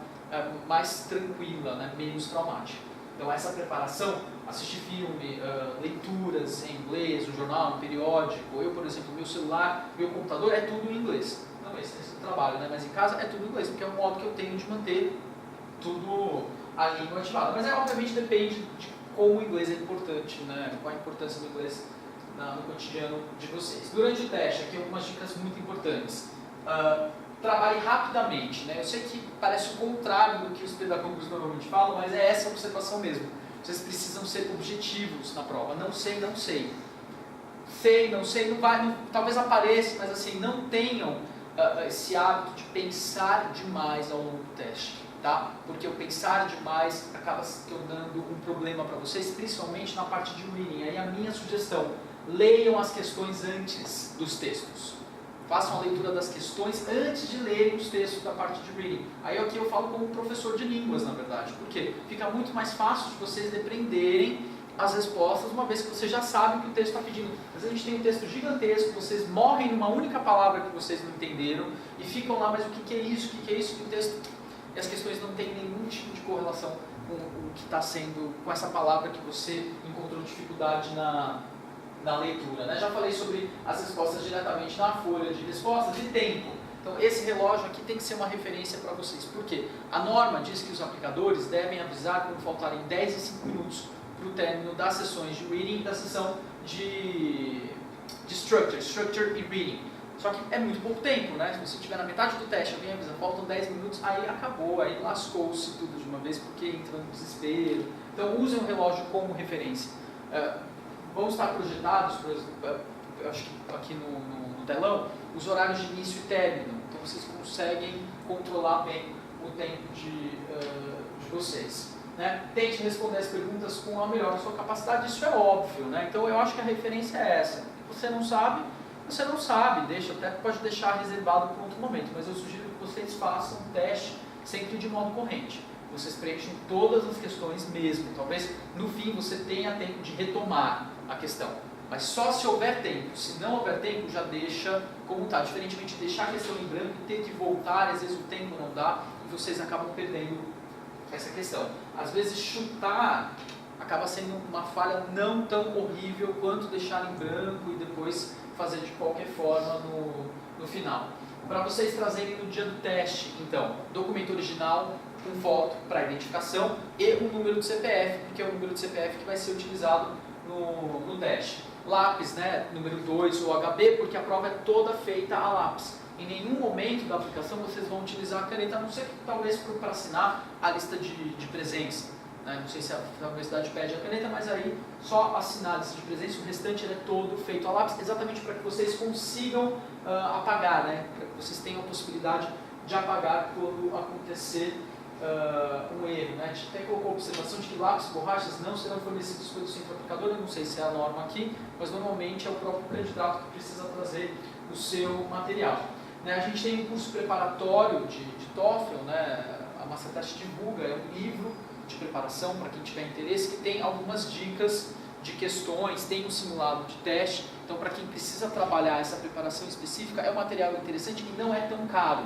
mais tranquila, né? Menos traumática. Então, essa preparação, assistir filme, leituras em inglês, o jornal, o periódico, eu, por exemplo, meu celular, meu computador, é tudo em inglês. Não esse trabalho, né? Mas em casa é tudo em inglês, porque é o modo que eu tenho de manter tudo a língua ativada. Mas obviamente depende de como o inglês é importante, né? Qual a importância do inglês no cotidiano de vocês. Durante o teste, aqui algumas dicas muito importantes. Trabalhe rapidamente, né? Eu sei que parece o contrário do que os pedagogos normalmente falam, mas é essa a observação mesmo. Vocês precisam ser objetivos na prova. Não sei, não sei. Sei, não sei, não vai, talvez apareça, mas assim, não tenham esse hábito de pensar demais ao longo do teste, tá? Porque o pensar demais acaba se tornando um problema para vocês, principalmente na parte de reading. Aí a minha sugestão, leiam as questões antes dos textos. Façam a leitura das questões antes de lerem os textos da parte de reading. Aí aqui eu falo como professor de línguas, na verdade, porque fica muito mais fácil de vocês depreenderem as respostas, uma vez que você já sabe o que o texto está pedindo. Às vezes a gente tem um texto gigantesco, vocês morrem numa única palavra que vocês não entenderam e ficam lá, mas o que é isso? O que é isso? O texto... E as questões não têm nenhum tipo de correlação com o que está sendo, com essa palavra que você encontrou dificuldade na leitura, né? Já falei sobre as respostas diretamente na folha de respostas e tempo. Então esse relógio aqui tem que ser uma referência para vocês. Por quê? A norma diz que os aplicadores devem avisar quando faltarem 10 e 5 minutos para o término das sessões de reading e da sessão de structure e reading. Só que é muito pouco tempo, né? Se você estiver na metade do teste, alguém avisa, faltam 10 minutos, aí acabou, aí lascou-se tudo de uma vez porque entra no desespero. Então usem o relógio como referência. Vão estar projetados, por exemplo, acho que aqui no telão, os horários de início e término. Então vocês conseguem controlar bem o tempo de vocês. Né? Tente responder as perguntas com a melhor sua capacidade, isso é óbvio. Né? Então eu acho que a referência é essa. Você não sabe, até pode deixar reservado para outro momento, mas eu sugiro que vocês façam um teste sempre de modo corrente. Vocês preenchem todas as questões mesmo. Talvez no fim você tenha tempo de retomar a questão. Mas só se houver tempo. Se não houver tempo, já deixa como está. Diferentemente de deixar a questão em branco e ter que voltar, às vezes o tempo não dá e vocês acabam perdendo essa questão. Às vezes chutar acaba sendo uma falha não tão horrível quanto deixar em branco e depois fazer de qualquer forma no final. Para vocês trazerem no dia do teste, então, documento original com foto para identificação e um número de CPF, porque é o número de CPF que vai ser utilizado no teste. Lápis, né, número 2 ou HB, porque a prova é toda feita a lápis. Em nenhum momento da aplicação vocês vão utilizar a caneta, a não ser que talvez para assinar a lista de presença. Né? Não sei se a universidade pede a caneta, mas aí só assinar a lista de presença, o restante ele é todo feito a lápis, exatamente para que vocês consigam apagar, né? Para que vocês tenham a possibilidade de apagar quando acontecer um erro. Né? A gente até colocou a observação de que lápis e borrachas não serão fornecidos pelo centro aplicador, eu não sei se é a norma aqui, mas normalmente é o próprio candidato que precisa trazer o seu material. Né? A gente tem um curso preparatório de TOEFL, né? A Masterclass divulga, é um livro de preparação para quem tiver interesse, que tem algumas dicas de questões, tem um simulado de teste, então para quem precisa trabalhar essa preparação específica, é um material interessante e não é tão caro.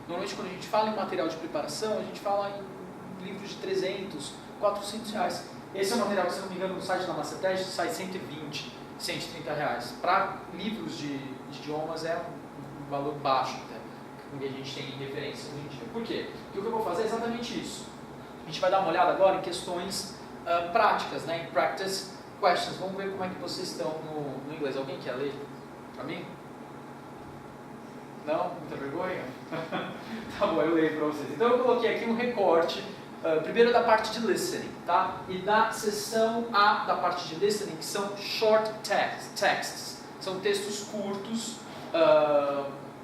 Normalmente quando a gente fala em material de preparação, a gente fala em livros de 300, 400 reais. Esse é um material, se não me engano, no site da Masterclass sai 120, 130 reais. Para livros de idiomas é um valor baixo até. com que a gente tem referência hoje em dia. Por quê? Porque o que eu vou fazer é exatamente isso. A gente vai dar uma olhada agora em questões práticas, né? Em practice questions. Vamos ver como é que vocês estão no inglês. Alguém quer ler para mim? Não? Muita vergonha? Tá bom, eu leio para vocês. Então eu coloquei aqui um recorte, primeiro da parte de listening, tá? E da seção A da parte de listening, que são short texts. São textos curtos,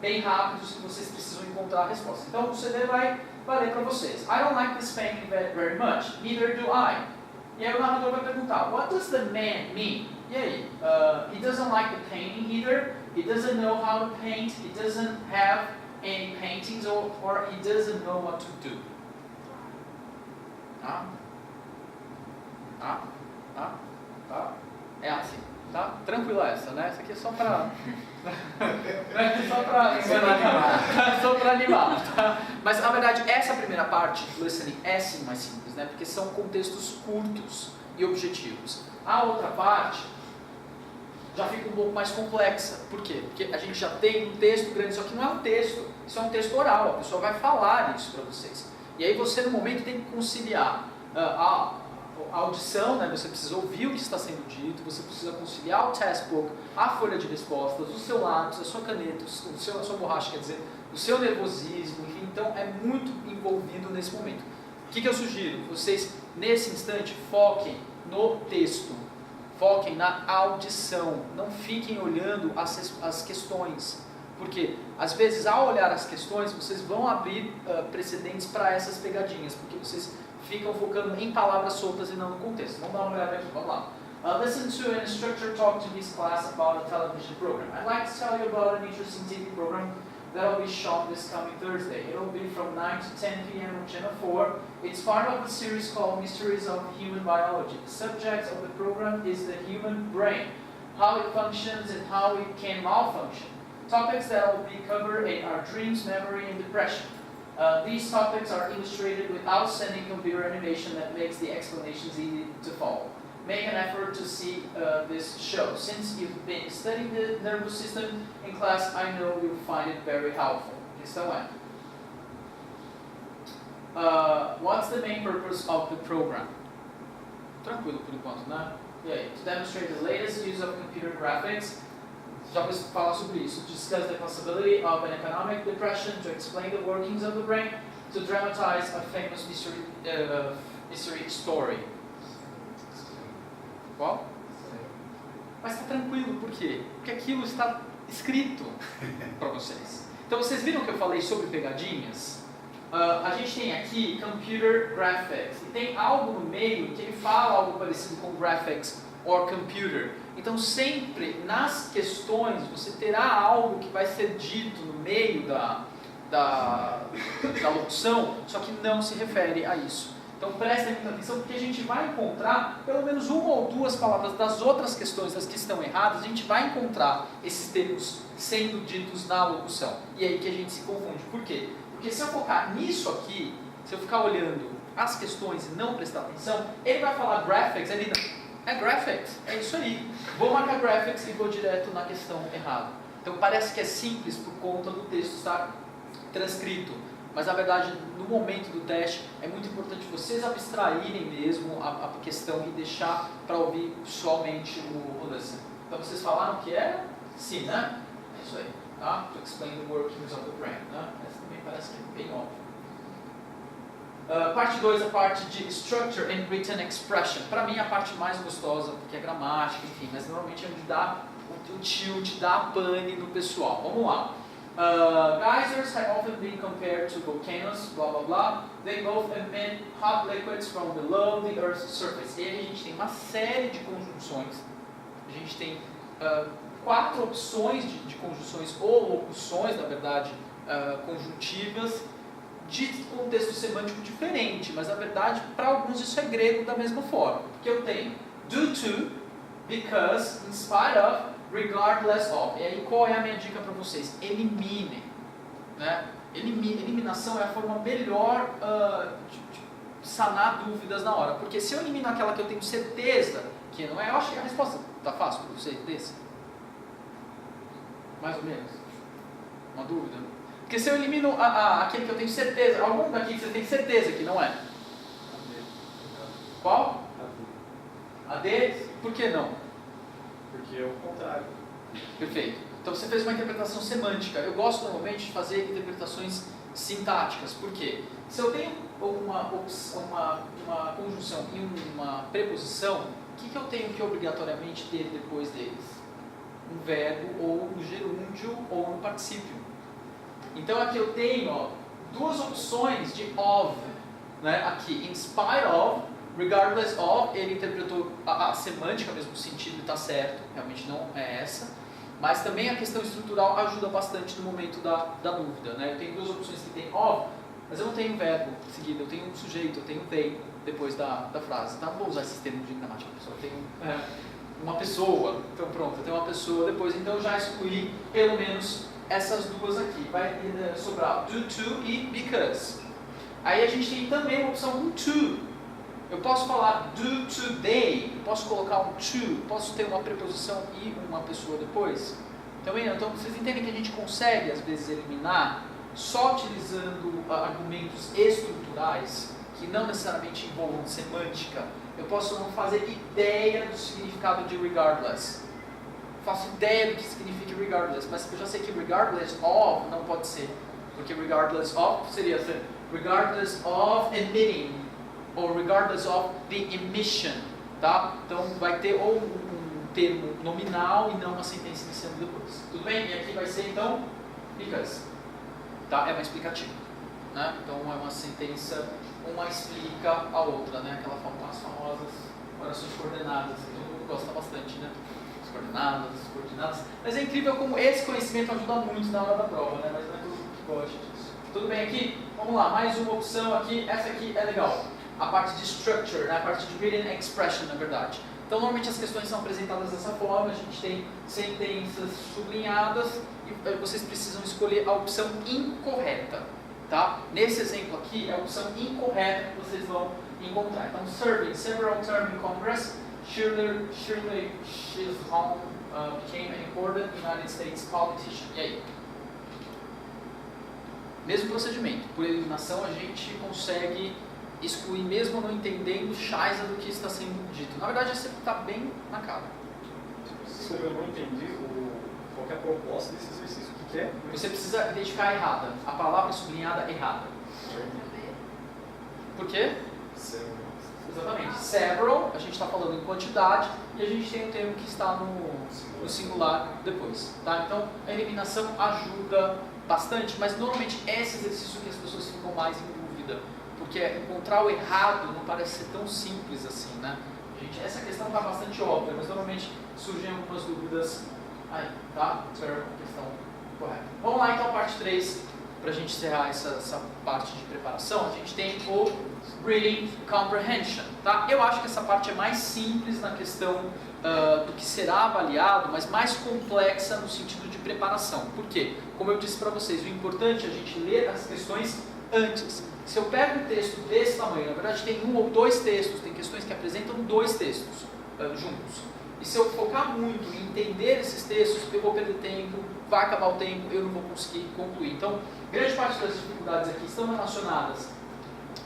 bem rápidos, que vocês precisam encontrar a resposta. Então o CD vai ler para vocês. I don't like this painting very much, neither do I. E aí o narrador vai perguntar, what does the man mean? E aí? He doesn't like the painting either, he doesn't know how to paint, he doesn't have any paintings, or he doesn't know what to do. Tá? É assim, tá? Tranquila essa, né? Essa aqui é só pra... só pra animar, tá? Mas na verdade essa primeira parte do listening é sim mais simples, né? Porque são contextos curtos e objetivos. A outra parte já fica um pouco mais complexa. Por quê? Porque a gente já tem um texto grande, só que não é um texto, isso é um texto oral, a pessoa vai falar isso para vocês. E aí você no momento tem que conciliar a audição, né? Você precisa ouvir o que está sendo dito, você precisa conciliar o textbook, a folha de respostas, o seu lápis, a sua caneta, a sua borracha, quer dizer, o seu nervosismo, enfim, então é muito envolvido nesse momento. O que eu sugiro? Vocês, nesse instante, foquem no texto, foquem na audição, não fiquem olhando as questões, porque às vezes ao olhar as questões, vocês vão abrir precedentes para essas pegadinhas, porque vocês ficam focando em palavras soltas e não no contexto. Vamos dar uma olhada aqui, vamos lá. Listen to an instructor talk to his class about a television program. I'd like to tell you about an interesting TV program that will be shown this coming Thursday. It will be from 9 to 10 p.m. on Channel 4. It's part of a series called Mysteries of Human Biology. The subject of the program is the human brain, how it functions and how it can malfunction. Topics that will be covered are dreams, memory, and depression. These topics are illustrated with outstanding computer animation that makes the explanations easy to follow. Make an effort to see this show. Since you've been studying the nervous system in class, I know you'll find it very helpful. Questão é: what's the main purpose of the program? Tranquilo por enquanto, né? E aí? To demonstrate the latest use of computer graphics. Já vou falar sobre isso. To discuss the possibility of an economic depression, to explain the workings of the brain, to dramatize a famous mystery story. Qual? Mas está tranquilo, por quê? Porque aquilo está escrito para vocês. Então vocês viram que eu falei sobre pegadinhas? A gente tem aqui computer graphics, e tem algo no meio que ele fala algo parecido com graphics or computer. Então sempre nas questões você terá algo que vai ser dito no meio da locução, só que não se refere a isso. Então prestem muita atenção, porque a gente vai encontrar pelo menos uma ou duas palavras das outras questões, das que estão erradas, a gente vai encontrar esses termos sendo ditos na locução. E aí que a gente se confunde. Por quê? Porque se eu focar nisso aqui, se eu ficar olhando as questões e não prestar atenção, ele vai falar graphics, ele não... É graphics, é isso aí. Vou marcar graphics e vou direto na questão errada. Então parece que é simples por conta do texto estar transcrito. Mas na verdade, no momento do teste, é muito importante vocês abstraírem mesmo a questão e deixar para ouvir somente o listen. Então vocês falaram que é sim, né? É isso aí, tá? To explain the workings of the brain, né? Essa também parece que é bem óbvio. Parte 2, a parte de Structure and Written Expression. Para mim, é a parte mais gostosa, porque é gramática, enfim, mas normalmente é onde dá o tilt, dá a pane no pessoal. Vamos lá. Geysers have often been compared to volcanoes, blá blá blá. They both emit hot liquids from below the Earth's surface. E aí a gente tem uma série de conjunções. A gente tem 4 opções de conjunções ou locuções, na verdade, conjuntivas, de contexto semântico diferente, mas na verdade para alguns isso é grego da mesma forma, porque eu tenho due to, because, in spite of, regardless of. E aí qual é a minha dica para vocês? Eliminem, né? Eliminação é a forma melhor de sanar dúvidas na hora, porque se eu elimino aquela que eu tenho certeza que não é, eu acho que a resposta está fácil para vocês desse? Mais ou menos? Uma dúvida? Porque se eu elimino aquele que eu tenho certeza, algum daqui que você tem certeza que não é. Qual? A D? Por que não? Porque é o contrário. Perfeito. Então você fez uma interpretação semântica. Eu gosto normalmente de fazer interpretações sintáticas. Por quê? Se eu tenho uma conjunção e uma preposição, o que eu tenho que obrigatoriamente ter depois deles? Um verbo, ou no gerúndio, ou no particípio. Então aqui eu tenho duas opções de of, né? Aqui, in spite of, regardless of, ele interpretou a semântica, mesmo o sentido está certo, realmente não é essa, mas também a questão estrutural ajuda bastante no momento da dúvida, né? Eu tenho duas opções que tem of, mas eu não tenho um verbo seguido, eu tenho um sujeito, eu tenho um they depois da frase, tá? Não vou usar esse termo de gramática, pessoal, eu tenho uma pessoa, então pronto, eu tenho uma pessoa depois, então eu já excluí pelo menos essas duas aqui, vai sobrar due to e because. Aí a gente tem também a opção do to. Eu posso falar due to they, eu posso colocar um to, posso ter uma preposição e uma pessoa depois. Então vocês entendem que a gente consegue às vezes eliminar só utilizando argumentos estruturais que não necessariamente envolvam semântica. Eu posso não fazer ideia do significado de regardless. Faço ideia do que significa regardless, mas eu já sei que regardless of não pode ser, porque regardless of seria regardless of emitting, ou regardless of the emission, tá? Então vai ter ou um termo nominal e não uma sentença iniciando depois. Tudo bem? E aqui vai ser então because, tá? É uma explicativa, né? Então é uma sentença, uma explica a outra, né? Aquelas famosas orações coordenadas, que todo mundo gosta bastante, né? Coordenadas, mas é incrível como esse conhecimento ajuda muito na hora da prova, né? Mas não é todo mundo que gosta disso. Tudo bem aqui? Vamos lá, mais uma opção aqui, essa aqui é legal. A parte de structure, né? A parte de written expression, na verdade. Então, normalmente as questões são apresentadas dessa forma, a gente tem sentenças sublinhadas e vocês precisam escolher a opção incorreta, tá? Nesse exemplo aqui, é a opção incorreta que vocês vão encontrar. Então, serving several terms in Congress, Shirley Chisholm became an important United States politician. E aí? Mesmo procedimento. Por eliminação, a gente consegue excluir mesmo não entendendo chais do que está sendo dito. Na verdade, você está bem na cara. Eu não entendi qual é a proposta desse exercício. O que é? Você precisa identificar a errada. A palavra sublinhada errada. Por quê? Exatamente. Several, a gente está falando em quantidade, e a gente tem um termo que está no singular depois. Tá? Então, a eliminação ajuda bastante, mas normalmente esse exercício que as pessoas ficam mais em dúvida, porque encontrar o errado não parece ser tão simples assim, né? Essa questão está bastante óbvia, mas normalmente surgem algumas dúvidas aí, tá? Espero a questão correta. Vamos lá então, parte 3, para a gente encerrar essa parte de preparação. A gente tem o Reading Comprehension, tá? Eu acho que essa parte é mais simples na questão do que será avaliado, mas mais complexa no sentido de preparação. Por quê? Como eu disse para vocês, o importante é a gente ler as questões antes. Se eu pego um texto desse tamanho, na verdade tem um ou dois textos, tem questões que apresentam dois textos juntos. E se eu focar muito em entender esses textos, eu vou perder tempo, vai acabar o tempo, eu não vou conseguir concluir. Então, grande parte das dificuldades aqui estão relacionadas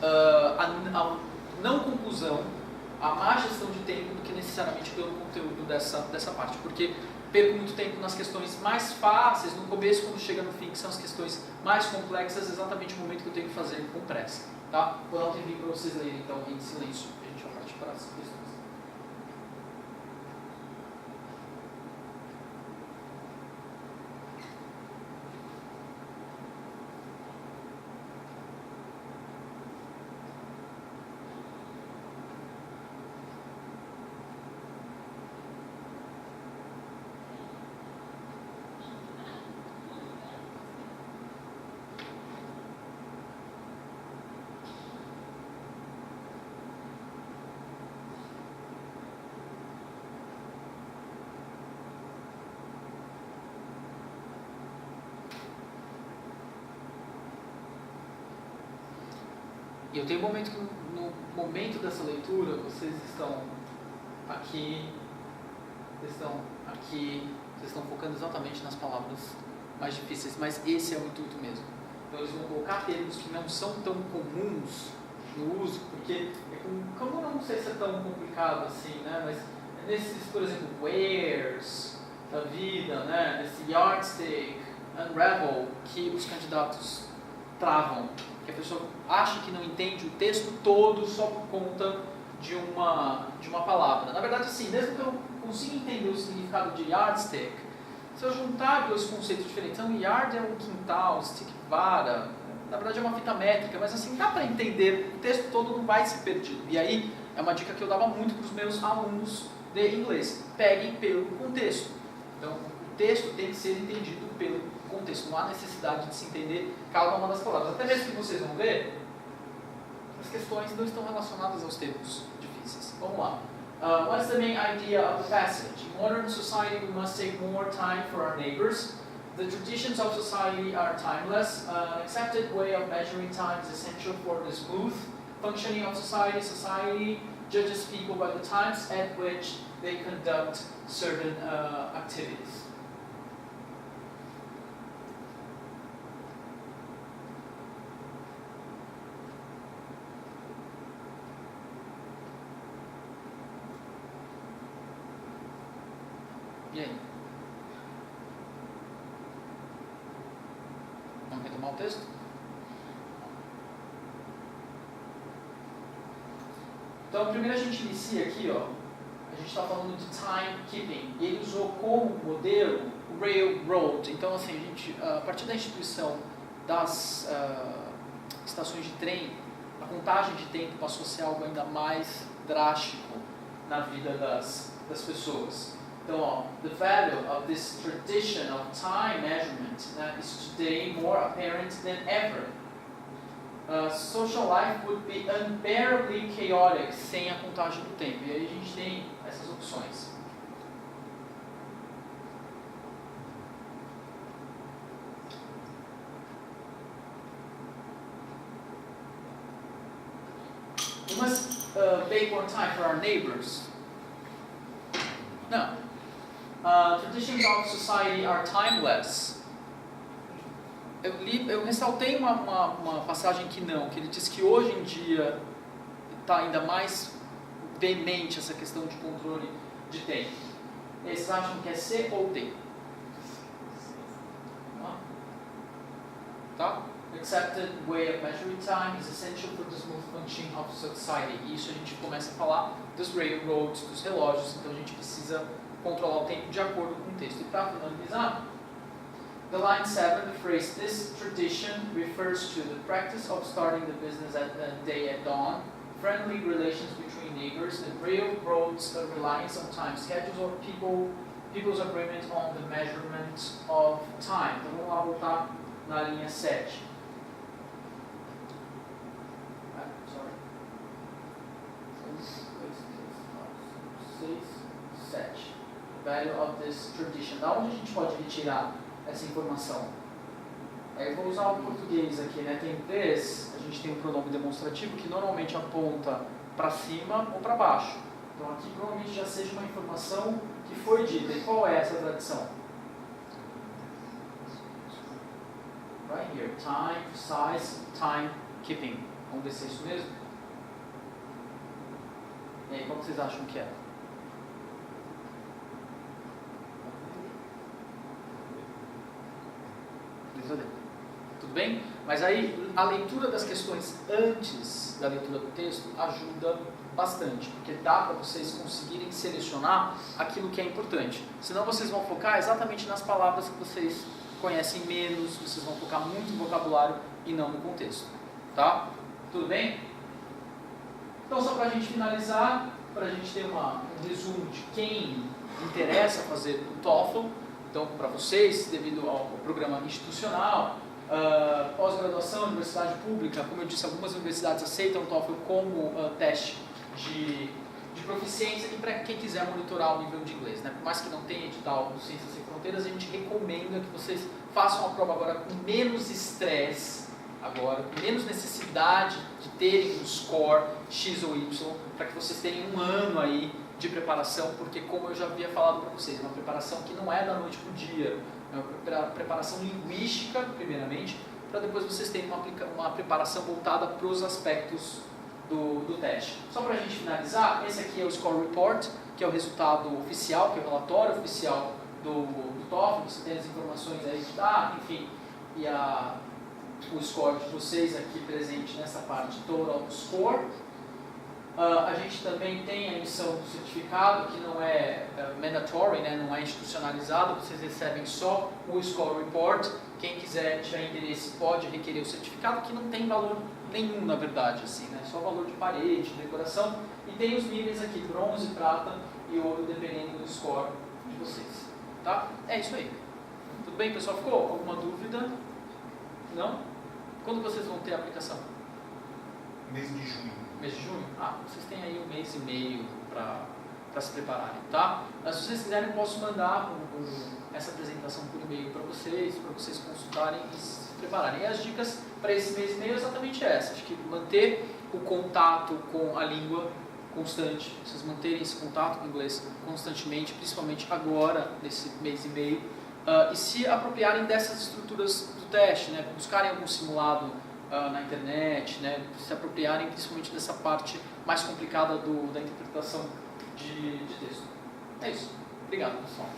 à não conclusão, à má gestão de tempo, do que necessariamente pelo conteúdo dessa parte. Porque perco muito tempo nas questões mais fáceis, no começo, quando chega no fim, que são as questões mais complexas, exatamente o momento que eu tenho que fazer com pressa. Tá? Vou dar um tempinho para vocês lerem, então, em silêncio. A gente vai partir para as questões. E eu tenho um momento que, no momento dessa leitura, vocês estão aqui, vocês estão focando exatamente nas palavras mais difíceis, mas esse é o intuito mesmo. Então eles vão colocar termos que não são tão comuns no uso, porque como eu não sei se é tão complicado assim, né? Mas nesses, por exemplo, wheres da vida, né? Esse yardstick, unravel, que os candidatos travam, que a pessoa acha que não entende o texto todo só por conta de uma palavra. Na verdade, assim, mesmo que eu não consiga entender o significado de yardstick, se eu juntar dois conceitos diferentes, então yard é um quintal, stick vara, na verdade é uma fita métrica, mas assim, dá para entender, o texto todo não vai se perder. E aí, é uma dica que eu dava muito para os meus alunos de inglês, peguem pelo contexto. Então, o texto tem que ser entendido pelo contexto, não há necessidade de se entender cada uma das palavras. Até mesmo que vocês vão ver, as questões não estão relacionadas aos termos difíceis. Vamos lá. What's the main idea of the passage? In modern society, we must take more time for our neighbors. The traditions of society are timeless. An accepted way of measuring time is essential for the smooth functioning of society. Society judges people by the times at which they conduct certain activities. E aí? Vamos retomar o texto? Então, primeiro a gente inicia aqui, ó, a gente está falando de timekeeping, e ele usou como modelo o railroad. Então, assim, a gente, a partir da instituição das estações de trem, a contagem de tempo passou a ser algo ainda mais drástico na vida das pessoas. Então, ó, the value of this tradition of time measurement is today more apparent than ever. Social life would be unbearably chaotic sem a contagem do tempo. E aí a gente tem essas opções. We must make more time for our neighbors. No. Traditions of society are timeless. Eu ressaltei uma passagem que ele diz que hoje em dia está ainda mais veemente essa questão de controle de tempo. Eles acham que é C ou D? Tá? Accepted way of measuring time is essential for the smooth functioning of society. E isso a gente começa a falar dos railroads, dos relógios, então a gente precisa controlar o tempo de acordo com o texto. E para finalizar, the line 7, the phrase, this tradition refers to the practice of starting the business at day at dawn, friendly relations between neighbors, and railroads' reliance on time schedules or people's agreement on the measurement of time. Então vamos lá voltar na linha 7. Sorry. 6, 7. Value of this tradition. Da onde a gente pode retirar essa informação? Eu vou usar o português aqui, né? Tem this, a gente tem um pronome demonstrativo que normalmente aponta para cima ou para baixo. Então aqui provavelmente já seja uma informação que foi dita. E qual é essa tradição? Right here, time, precise, time keeping. Vamos ver se é isso mesmo? E aí, qual vocês acham que é? Tudo bem? Mas aí a leitura das questões antes da leitura do texto ajuda bastante, porque dá para vocês conseguirem selecionar aquilo que é importante. Senão vocês vão focar exatamente nas palavras que vocês conhecem menos, vocês vão focar muito no vocabulário e não no contexto. Tá? Tudo bem? Então, só para a gente finalizar, para a gente ter um resumo de quem interessa fazer o TOEFL. Então, para vocês, devido ao programa institucional, pós-graduação, universidade pública, como eu disse, algumas universidades aceitam o TOEFL como teste de proficiência, e para quem quiser monitorar o nível de inglês, né? Por mais que não tenha edital do Ciências Sem Fronteiras, a gente recomenda que vocês façam a prova agora com menos estresse agora, com menos necessidade de terem um score X ou Y, para que vocês tenham um ano aí de preparação, porque como eu já havia falado para vocês, é uma preparação que não é da noite para o dia, é uma preparação linguística, primeiramente, para depois vocês terem uma preparação voltada para os aspectos do teste. Só para a gente finalizar, esse aqui é o Score Report, que é o resultado oficial, que é o relatório oficial do TOEFL, você tem as informações aí de data, enfim, e o score de vocês aqui presente nessa parte total score. A gente também tem a emissão do certificado, que não é mandatory, né, não é institucionalizado, vocês recebem só o Score Report. Quem quiser, tiver interesse, pode requerer o certificado, que não tem valor nenhum, na verdade, assim, né, só valor de parede, decoração. E tem os níveis aqui, bronze, prata e ouro, dependendo do score de vocês. Tá? É isso aí. Tudo bem, pessoal? Ficou alguma dúvida? Não? Quando vocês vão ter a aplicação? Mês de junho. Mês de junho? Vocês têm aí 1 mês e meio para se prepararem, tá? Mas se vocês quiserem, eu posso mandar essa apresentação por e-mail para vocês consultarem e se prepararem. E as dicas para esse mês e meio é exatamente essa. Acho que manter o contato com a língua constante, vocês manterem esse contato com o inglês constantemente, principalmente agora, nesse mês e meio, e se apropriarem dessas estruturas do teste, né? Buscarem algum simulado na internet, né? Se apropriarem principalmente dessa parte mais complicada da interpretação de texto. É isso. Obrigado, pessoal.